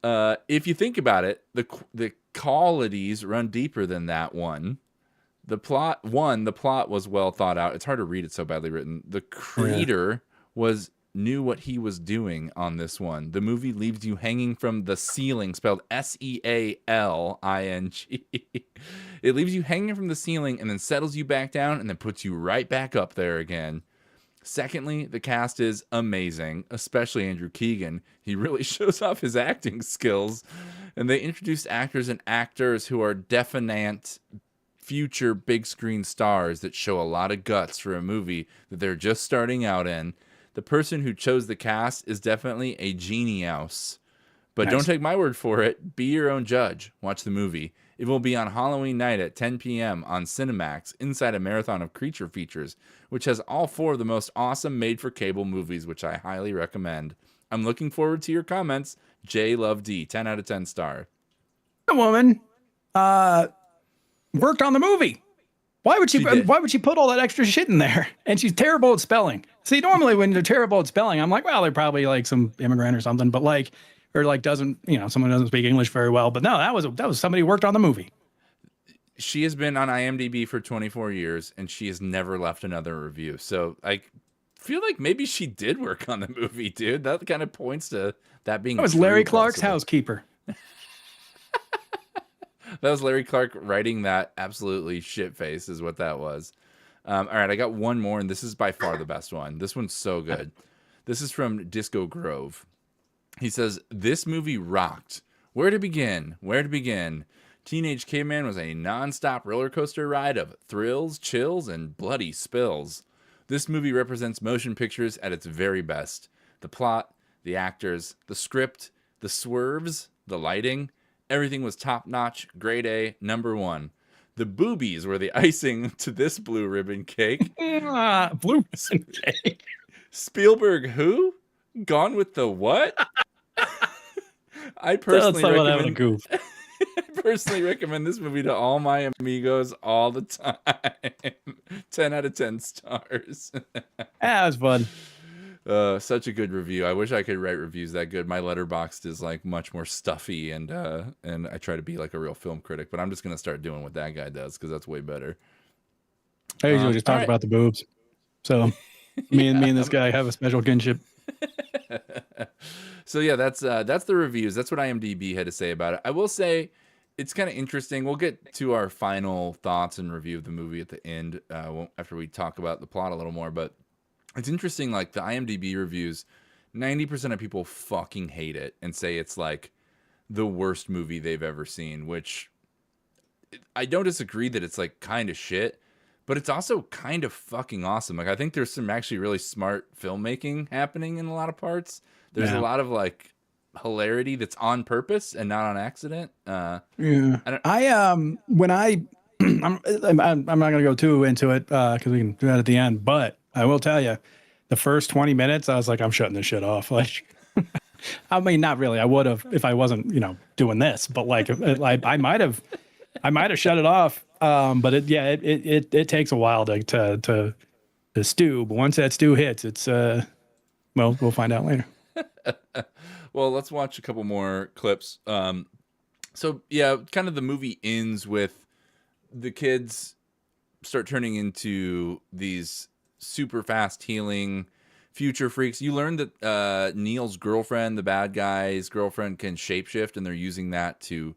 If you think about it, the qualities run deeper than that one. The plot was well thought out. It's hard to read, it's so badly written. The creator knew what he was doing on this one. The movie leaves you hanging from the ceiling, spelled Sealing. It leaves you hanging from the ceiling and then settles you back down and then puts you right back up there again. Secondly, the cast is amazing, especially Andrew Keegan. He really shows off his acting skills. And they introduced actors and actors who are definite future big screen stars that show a lot of guts for a movie that they're just starting out in. The person who chose the cast is definitely a genius. But Don't take my word for it. Be your own judge. Watch the movie. It will be on Halloween night at 10 p.m. on Cinemax inside a marathon of creature features, which has all 4 of the most awesome made-for-cable movies, which I highly recommend. I'm looking forward to your comments. J Love D, 10 out of 10 star. The woman worked on the movie. Why would she put all that extra shit in there? And she's terrible at spelling. See, normally when they're terrible at spelling, I'm like, well, they're probably like some immigrant or something, but like, or like doesn't, someone doesn't speak English very well. But no, that was somebody who worked on the movie. She has been on IMDb for 24 years and she has never left another review. So I feel like maybe she did work on the movie, dude. That kind of points to that being. That was true, Larry Clark's possibly. housekeeper. That was Larry Clark writing that absolutely shit face is what that was. All right, I got one more, and this is by far the best one. This one's so good. This is from Disco Grove. He says, this movie rocked. Where to begin? Where to begin? Teenage Caveman was a non-stop roller coaster ride of thrills, chills, and bloody spills. This movie represents motion pictures at its very best. The plot, the actors, the script, the swerves, the lighting, everything was top-notch, grade A, number 1. The boobies were the icing to this blue ribbon cake. Blue ribbon cake. Spielberg who? Gone with the what? I personally recommend this movie to all my amigos all the time. 10 out of 10 stars. That was fun. Such a good review. I wish I could write reviews that good. My Letterboxd is like much more stuffy, and I try to be like a real film critic, but I'm just gonna start doing what that guy does because that's way better. I usually just talk about the boobs. So me and this guy have a special kinship. So yeah, that's the reviews. That's what IMDb had to say about it. I will say it's kind of interesting. We'll get to our final thoughts and review of the movie at the end after we talk about the plot a little more, but it's interesting, like the IMDb reviews, 90% of people fucking hate it and say it's like the worst movie they've ever seen, which I don't disagree that it's like kind of shit, but it's also kind of fucking awesome. Like I think there's some actually really smart filmmaking happening in a lot of parts. There's a lot of like hilarity that's on purpose and not on accident. I'm not gonna go too into it because we can do that at the end, but I will tell you, the first 20 minutes, I was like, I'm shutting this shit off. Like, I mean, not really. I would have if I wasn't, doing this. But like, I might have shut it off. But it takes a while to stew. But once that stew hits, it's well, we'll find out later. Well, let's watch a couple more clips. So yeah, kind of the movie ends with the kids start turning into these super fast healing future freaks. You learn that Neil's girlfriend, the bad guy's girlfriend, can shapeshift, and they're using that to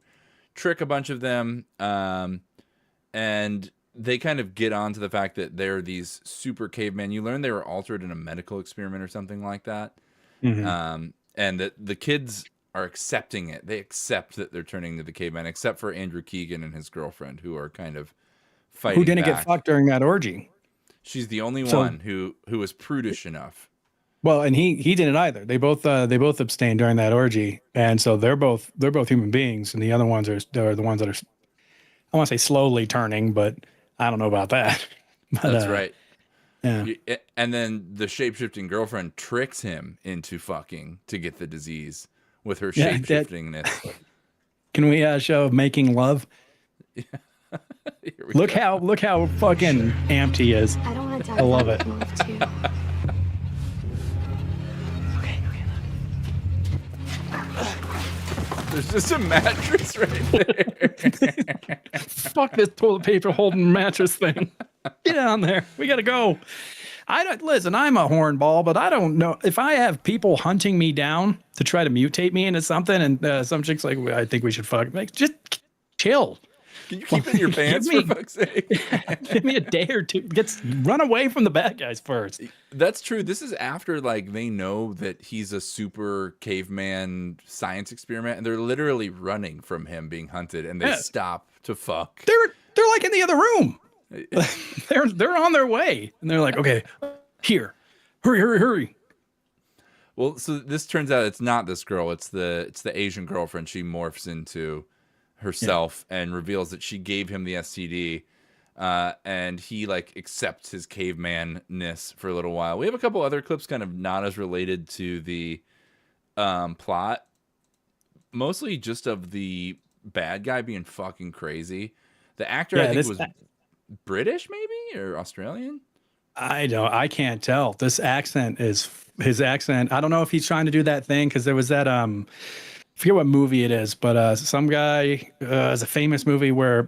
trick a bunch of them. And they kind of get onto the fact that they're these super cavemen. You learn they were altered in a medical experiment or something like that. Mm-hmm. And that the kids are accepting it. They accept that they're turning to the cavemen, except for Andrew Keegan and his girlfriend, who are kind of fighting Who didn't back. get fucked during that orgy. She's the only one who was prudish enough. Well, and he didn't either. They both abstained during that orgy, and so they're both human beings, and the other ones are the ones that are, I want to say slowly turning, but I don't know about that. But, that's right. Yeah. And then the shape-shifting girlfriend tricks him into fucking to get the disease with her shape-shiftingness. Can we show Making Love? Yeah. Look how fucking amped he is. I don't want to talk I love about it. Love too. Okay. There's just a mattress right there. Fuck this toilet paper holding mattress thing. Get on there. We gotta go. I don't listen. I'm a hornball, but I don't know if I have people hunting me down to try to mutate me into something. And some chicks like, I think we should fuck. Like, just chill. Can you keep it in your pants for fuck's sake? Give me a day or two. Run away from the bad guys first. That's true. This is after like they know that he's a super caveman science experiment, and they're literally running from him being hunted, and they stop to fuck. They're like in the other room. they're on their way, and they're like, okay, here, hurry. Well, so this turns out it's not this girl. It's the Asian girlfriend. She morphs into herself and reveals that she gave him the STD, and he like accepts his caveman-ness for a little while. We have a couple other clips kind of not as related to the plot, mostly just of the bad guy being fucking crazy. The actor, I think, was British maybe or Australian. I can't tell. This accent is his accent. I don't know if he's trying to do that thing, because there was that I forget what movie it is, but some guy it's a famous movie where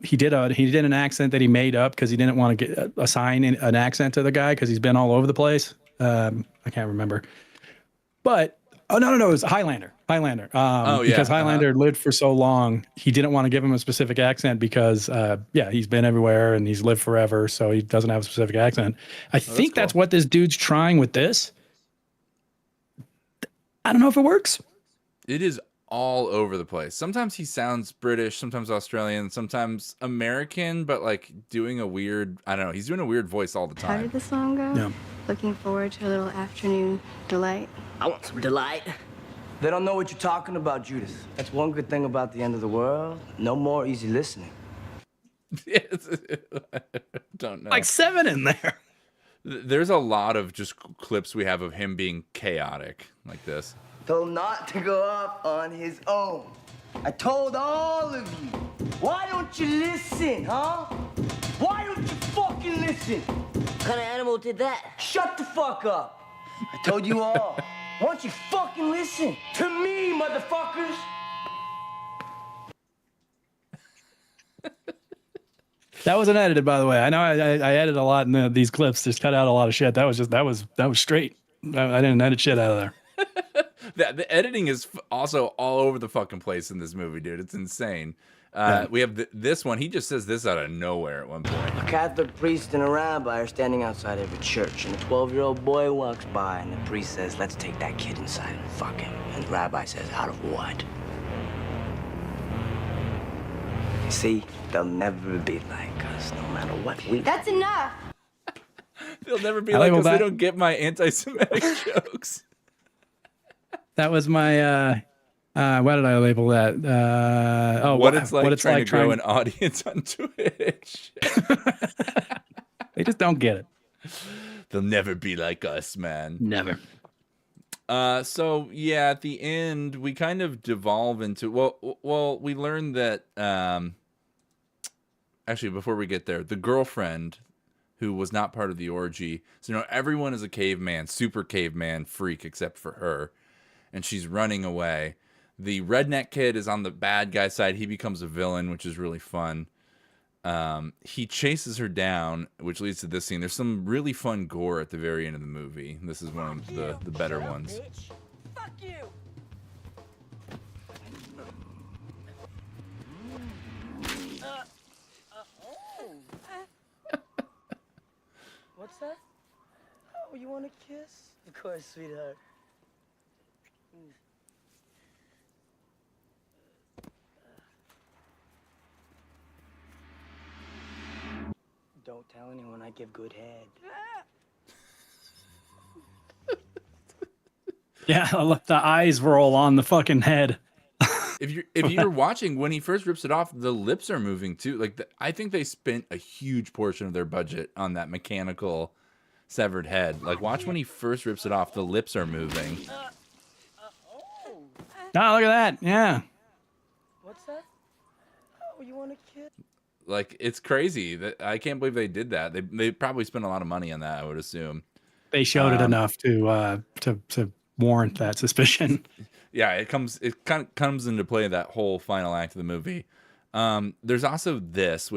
he did an accent that he made up because he didn't want to assign an accent to the guy because he's been all over the place. I can't remember, but no, it was Highlander. Because Highlander lived for so long, he didn't want to give him a specific accent because he's been everywhere and he's lived forever, so he doesn't have a specific accent. I think that's what this dude's trying with this. I don't know if it works. It is all over the place. Sometimes he sounds British, sometimes Australian, sometimes American, but like doing a weird, I don't know, he's doing a weird voice all the time. How did the song go? Yeah. Looking forward to a little afternoon delight. I want some delight. They don't know what you're talking about, Judas. That's one good thing about the end of the world. No more easy listening. Don't know. Like 7 in there. There's a lot of just clips we have of him being chaotic like this. Told not to go off on his own. I told all of you. Why don't you listen, huh? Why don't you fucking listen? What kind of animal did that? Shut the fuck up. I told you all. Why don't you fucking listen to me, motherfuckers? That wasn't edited, by the way. I know I edited a lot in these clips. Just cut out a lot of shit. That was straight. I didn't edit shit out of there. The editing is also all over the fucking place in this movie, dude. It's insane. We have this one. He just says this out of nowhere at one point. A Catholic priest and a rabbi are standing outside of a church, and a 12-year-old boy walks by, and the priest says, "Let's take that kid inside and fuck him." And the rabbi says, "Out of what?" You see, they'll never be like us, no matter what we... That's enough. They'll never be like us. They don't get my anti-Semitic jokes. That was my why did I label that? What it's like trying to grow an audience on Twitch. They just don't get it. They'll never be like us, man. Never. So yeah, at the end we kind of devolve into well, we learn that actually before we get there, the girlfriend who was not part of the orgy. So everyone is a caveman, super caveman freak except for her. And she's running away. The redneck kid is on the bad guy side. He becomes a villain, which is really fun. He chases her down, which leads to this scene. There's some really fun gore at the very end of the movie. This is one of the better ones. Fuck you! What's that? Oh, you want a kiss? Of course, sweetheart. Don't tell anyone I give good head. Yeah, the eyes roll on the fucking head. If you're watching, when he first rips it off, the lips are moving too. Like I think they spent a huge portion of their budget on that mechanical severed head. Like watch when he first rips it off, the lips are moving. Oh, look at that. Yeah. What's that? Oh, you want a kiss? Like it's crazy. I can't believe they did that. They probably spent a lot of money on that, I would assume. They showed it enough to warrant that suspicion. Yeah, it kind of comes into play that whole final act of the movie. There's also this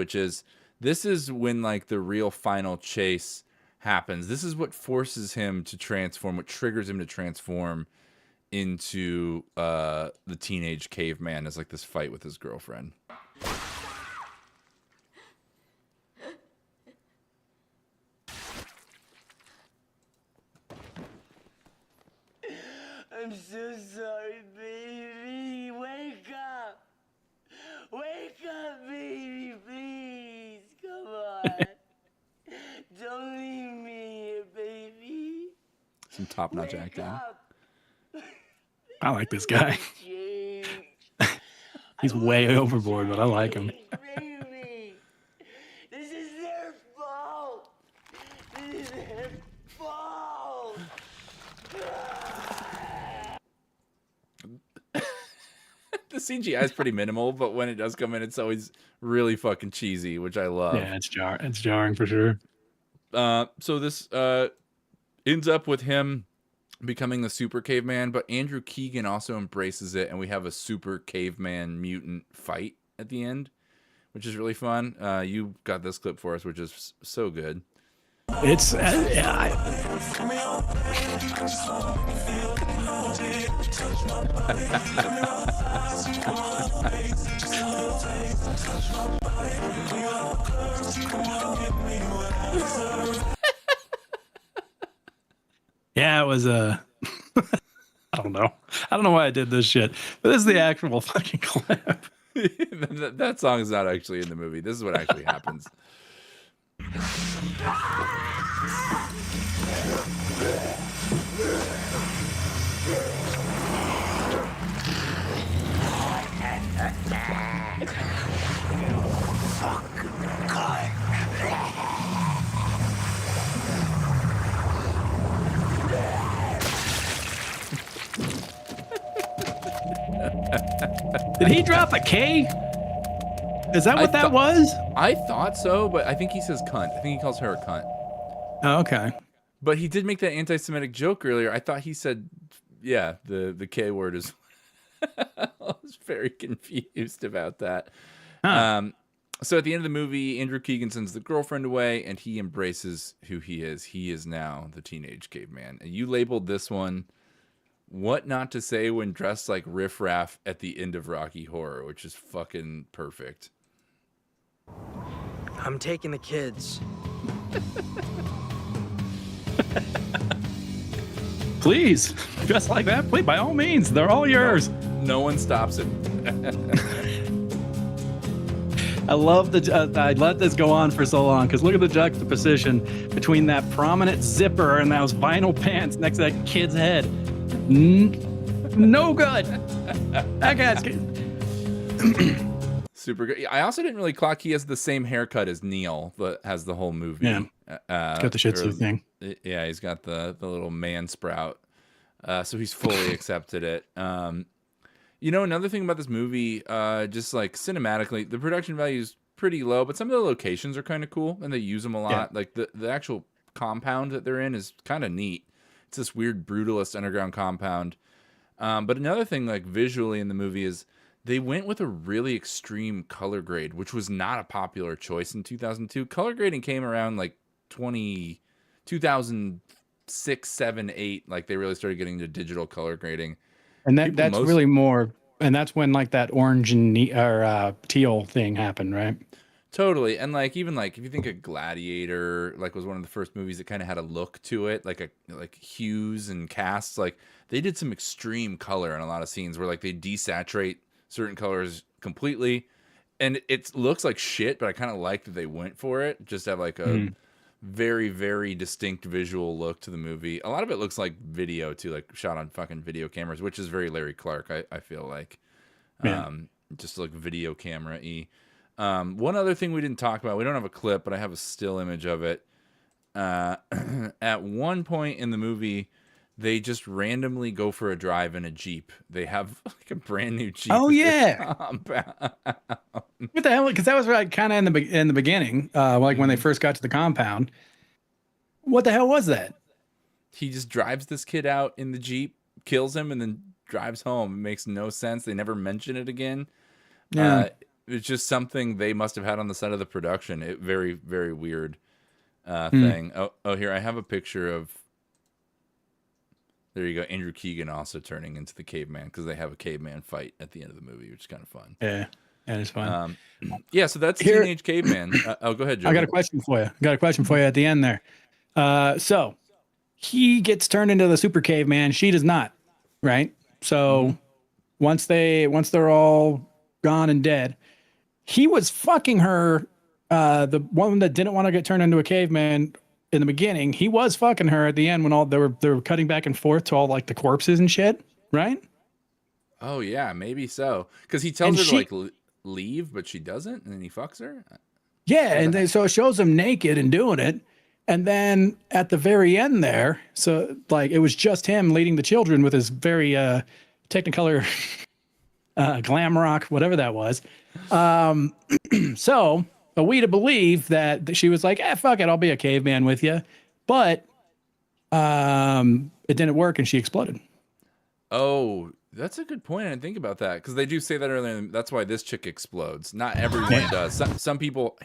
is when like the real final chase happens. This is what forces him to transform, what triggers him to transform into the teenage caveman, as like this fight with his girlfriend. I'm so sorry, baby. Wake up. Wake up, baby, please. Come on. Don't leave me here, baby. Some top-notch Wake acting. up. I like this guy. Change. He's way overboard, but I like him. Baby. This is their fault. This is their fault. The CGI is pretty minimal, but when it does come in, it's always really fucking cheesy, which I love. Yeah, it's jarring for sure. So this ends up with him becoming the super caveman, but Andrew Keegan also embraces it, and we have a super caveman mutant fight at the end, which is really fun. You got this clip for us, which is so good. It's yeah, it was I don't know. I don't know why I did this shit, but this is the actual fucking clip. That song is not actually in the movie. This is what actually happens. Did he drop a K? Is that what that was? I thought so, but I think he says cunt. I think he calls her a cunt. Oh, okay. But he did make that anti-Semitic joke earlier. I thought he said, yeah, the K word is. I was very confused about that. Huh. So at the end of the movie, Andrew Keegan sends the girlfriend away, and he embraces who he is. He is now the teenage caveman. And you labeled this one "What Not to Say When Dressed Like Riff Raff" at the end of Rocky Horror, which is fucking perfect. I'm taking the kids. Please, just like that. Please, by all means, they're all yours. No one stops him. I love I let this go on for so long because look at the juxtaposition between that prominent zipper and those vinyl pants next to that kid's head. No good. That guy's good. Super good. I also didn't really clock he has the same haircut as Neil, but has the whole movie. Yeah. He's got the Shih Tzu thing. Yeah, he's got the little man sprout. So he's fully accepted it. You know, another thing about this movie, just like cinematically, the production value is pretty low, but some of the locations are kind of cool, and they use them a lot. Yeah. Like the actual compound that they're in is kind of neat. It's this weird brutalist underground compound. But another thing, like visually in the movie, is they went with a really extreme color grade, which was not a popular choice in 2002. Color grading came around like 2006, 7, 8. Like they really started getting into digital color grading. And that's really more, and that's when like that orange and teal thing happened, right? Totally. And like even like if you think of Gladiator, like was one of the first movies that kind of had a look to it, like hues and casts. Like they did some extreme color in a lot of scenes where like they desaturate certain colors completely, and it looks like shit, but I kind of like that they went for it, just to have like a very, very distinct visual look to the movie. A lot of it looks like video too, like shot on fucking video cameras, which is very Larry Clark, I feel like. Just like video camera-y. One other thing we didn't talk about, we don't have a clip, but I have a still image of it. At one point in the movie, they just randomly go for a drive in a Jeep. They have like a brand new Jeep. Oh yeah. Compound. What the hell? Because that was like kind of in the beginning, like when they first got to the compound. What the hell was that? He just drives this kid out in the Jeep, kills him, and then drives home. It makes no sense. They never mention it again. Yeah. It's just something they must have had on the side of the production. It very, very weird thing. Oh, here I have a picture of. There you go. Andrew Keegan also turning into the caveman because they have a caveman fight at the end of the movie, which is kind of fun. Yeah, that is fun. Yeah, so that's Here- Teenage Caveman. Go ahead, Joe. I got a question for you. At the end there. So he gets turned into the super caveman. She does not, right? So once they're all gone and dead, he was fucking her. The one that didn't want to get turned into a caveman in the beginning, he was fucking her at the end when all they were cutting back and forth to all like the corpses and shit, right? Oh yeah, maybe so. Because he tells And her she- to like leave, but she doesn't, and then he fucks her. Yeah, and so it shows him naked and doing it. And then at the very end there, so like it was just him leading the children with his very Technicolor glam rock, whatever that was. So are we to believe that she was like, fuck it, I'll be a caveman with you. But it didn't work and she exploded. Oh, that's a good point. I didn't think about that because they do say that earlier. That's why this chick explodes. Not everyone does. Some people.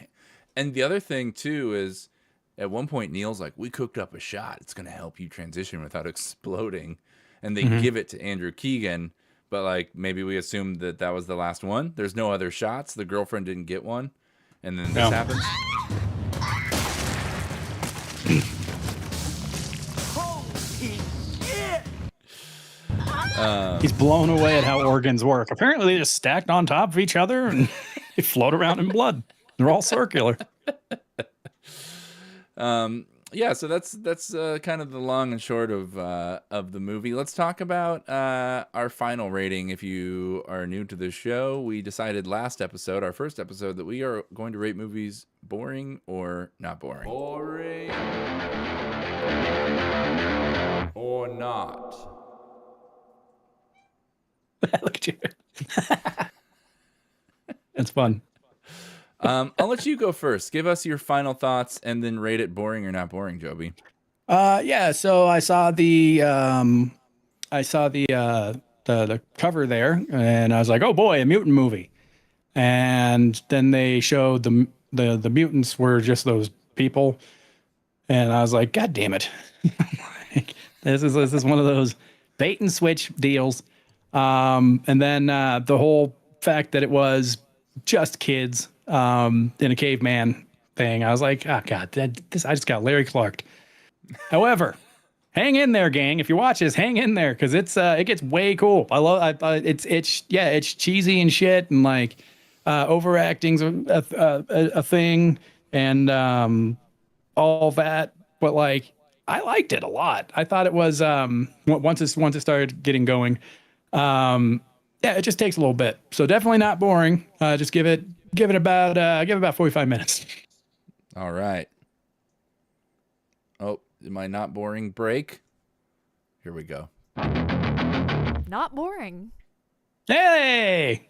And the other thing too is, at one point Neil's like, "We cooked up a shot. It's going to help you transition without exploding," and they give it to Andrew Keegan. But like maybe we assumed that that was the last one. There's no other shots. The girlfriend didn't get one, and then this happens. He's blown away at how organs work. Apparently, they just stacked on top of each other and they float around in blood. They're all circular. Yeah, so that's kind of the long and short of the movie. Let's talk about our final rating. If you are new to this show, we decided last episode, our first episode, that we are going to rate movies boring or not boring. Boring or not. Look at you. It's fun. I'll let you go first. Give us your final thoughts and then rate it boring or not boring, Joby. Yeah, so I saw the cover there and I was like, "Oh boy, a mutant movie." And then they showed the mutants were just those people and I was like, "God damn it." Like, this is one of those bait and switch deals. And then the whole fact that it was just kids in a caveman thing, I was like, "Oh God, I just got Larry Clark'd." However, hang in there, gang. If you watch this, hang in there because it gets way cool. I love it's cheesy and shit and like overacting's a thing and all that, but like I liked it a lot. I thought it was once it started getting going. It just takes a little bit. So definitely not boring. Just give it about 45 minutes. All right. Oh, my not boring break. Here we go. Not boring. Hey!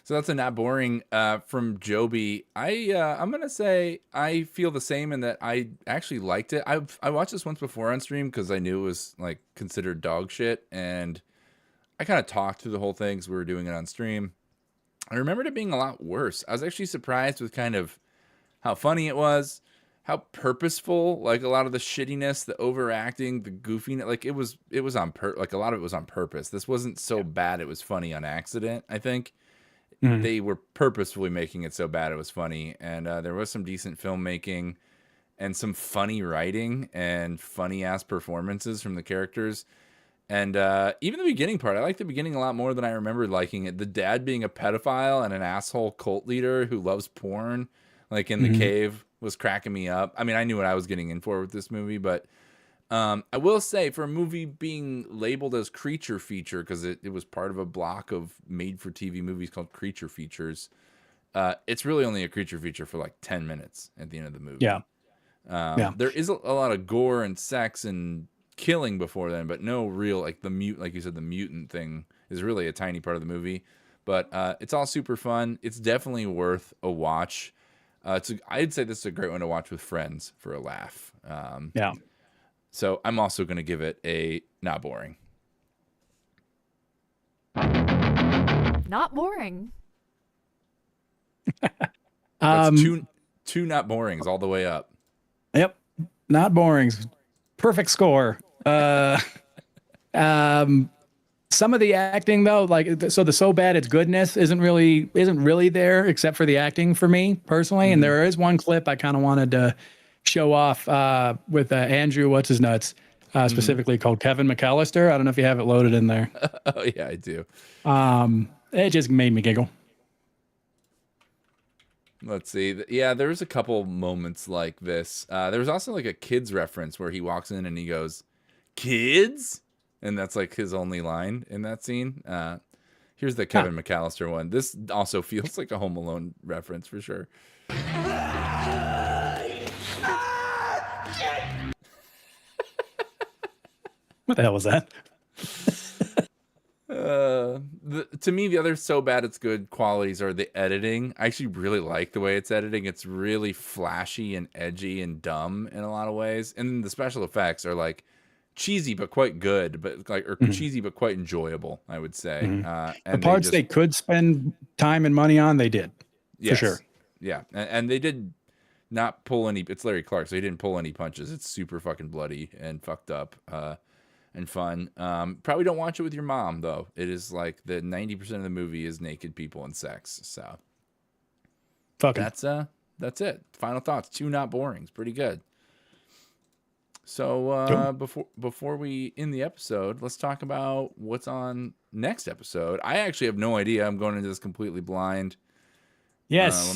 So that's a not boring from Joby. I'm gonna say I feel the same in that I actually liked it. I watched this once before on stream because I knew it was like considered dog shit, and I kind of talked through the whole thing because we were doing it on stream. I remembered it being a lot worse. I was actually surprised with kind of how funny it was, how purposeful, like a lot of the shittiness, the overacting, the goofiness, like it was on like a lot of it was on purpose. This wasn't so bad it was funny on accident, I think. They were purposefully making it so bad it was funny, and there was some decent filmmaking and some funny writing and funny ass performances from the characters. And even the beginning part, I liked the beginning a lot more than I remembered liking it. The dad being a pedophile and an asshole cult leader who loves porn, like in the cave, was cracking me up. I mean, I knew what I was getting in for with this movie, but I will say, for a movie being labeled as creature feature, because it was part of a block of made-for-TV movies called creature features, it's really only a creature feature for like 10 minutes at the end of the movie. Yeah. There is a lot of gore and sex and killing before then, but no real, like like you said, the mutant thing is really a tiny part of the movie. But it's all super fun. It's definitely worth a watch. I'd say this is a great one to watch with friends for a laugh. Yeah. So I'm also going to give it a not boring. Not boring. That's two not borings all the way up. Yep. Not boring. Perfect score. Some of the acting though, like so the so bad it's goodness isn't really there except for the acting for me personally. And there is one clip I kind of wanted to show off with Andrew, what's his nuts, specifically called Kevin McAllister. I don't know if you have it loaded in there. Oh yeah, I do. It just made me giggle. Let's see. Yeah, there's a couple moments like this. There was also like a kids reference where he walks in and he goes, "Kids?" And that's like his only line in that scene. Here's the Kevin McAllister one. This also feels like a Home Alone reference for sure. What the hell was that? To me, the other so bad it's good qualities are the editing. I actually really like the way it's editing. It's really flashy and edgy and dumb in a lot of ways. And then the special effects are like cheesy but quite good, but like cheesy but quite enjoyable, I would say. The And parts they could spend time and money on, they did. yes, For sure. Yeah, and they did not pull any. It's Larry Clark, so he didn't pull any punches. It's super fucking bloody and fucked up. And fun. Probably don't watch it with your mom though. It is like the 90% of the movie is naked people and sex. So fucking that's it. Final thoughts. Two not boring. It's pretty good. So before we end the episode, let's talk about what's on next episode. I actually have no idea. I'm going into this completely blind. Yes.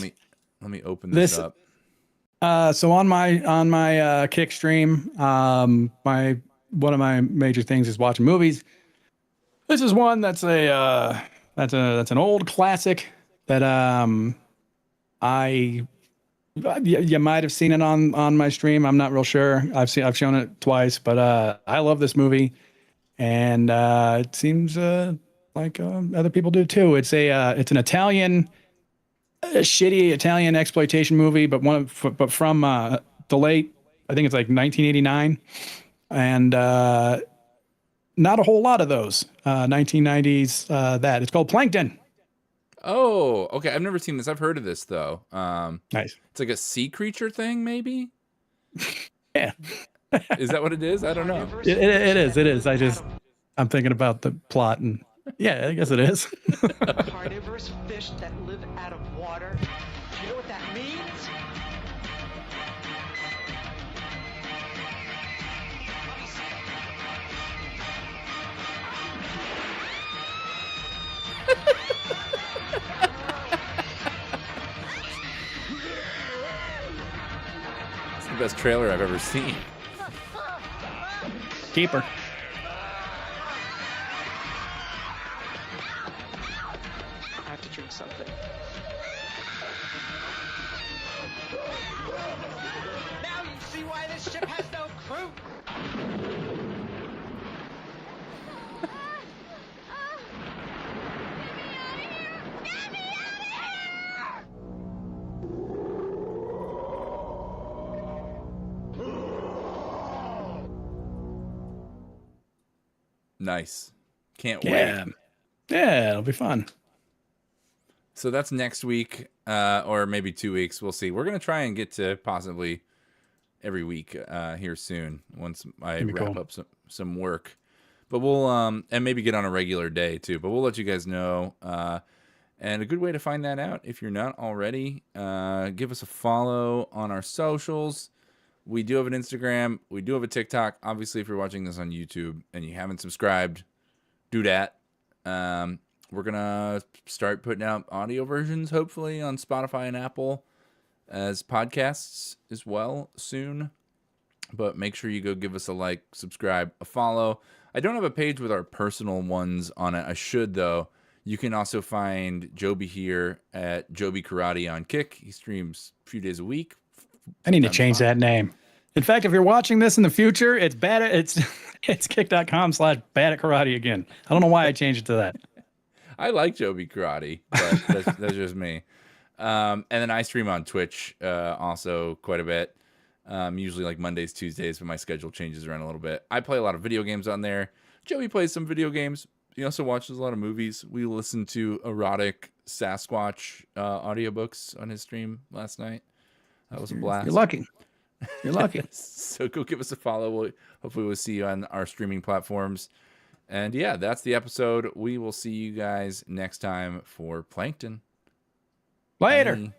Let me open this up. So on my Kick stream, one of my major things is watching movies. This is one that's an old classic that you might have seen it on my stream. I'm not real sure. I've shown it twice, but I love this movie, and it seems like other people do too. It's an Italian, shitty Italian exploitation movie, but from the late, I think it's like 1989. And not a whole lot of those 1990s that it's called Plankton. Oh, okay. I've never seen this. I've heard of this though. Nice. It's like a sea creature thing, maybe. Yeah. Is that what it is? I don't know. It is. I'm thinking about the plot, and yeah, I guess it is. Carnivorous fish that live out of water. You know what that means? It's the best trailer I've ever seen. Keeper. I have to drink something. Now you see why this ship has no crew. Nice. Can't wait. Yeah, it'll be fun. So that's next week, or maybe 2 weeks. We'll see. We're gonna try and get to possibly every week here soon once I wrap up some work. But we'll and maybe get on a regular day too. But we'll let you guys know. And a good way to find that out, if you're not already, give us a follow on our socials. We do have an Instagram. We do have a TikTok. Obviously, if you're watching this on YouTube and you haven't subscribed, do that. We're going to start putting out audio versions, hopefully, on Spotify and Apple as podcasts as well soon. But make sure you go give us a like, subscribe, a follow. I don't have a page with our personal ones on it. I should, though. You can also find Joby here at Joby Karate on Kick. He streams a few days a week. I need to change that name. In fact, if you're watching this in the future, it's kick.com/bad@karate again. I don't know why I changed it to that. I like Joby Karate, but that's just me. And then I stream on Twitch also quite a bit. Usually like Mondays, Tuesdays, but my schedule changes around a little bit. I play a lot of video games on there. Joey plays some video games. He also watches a lot of movies. We listened to erotic Sasquatch audiobooks on his stream last night. That was a blast. You're lucky. You're lucky. So go give us a follow. Hopefully we'll see you on our streaming platforms. And yeah, that's the episode. We will see you guys next time for Plankton. Later. Bye.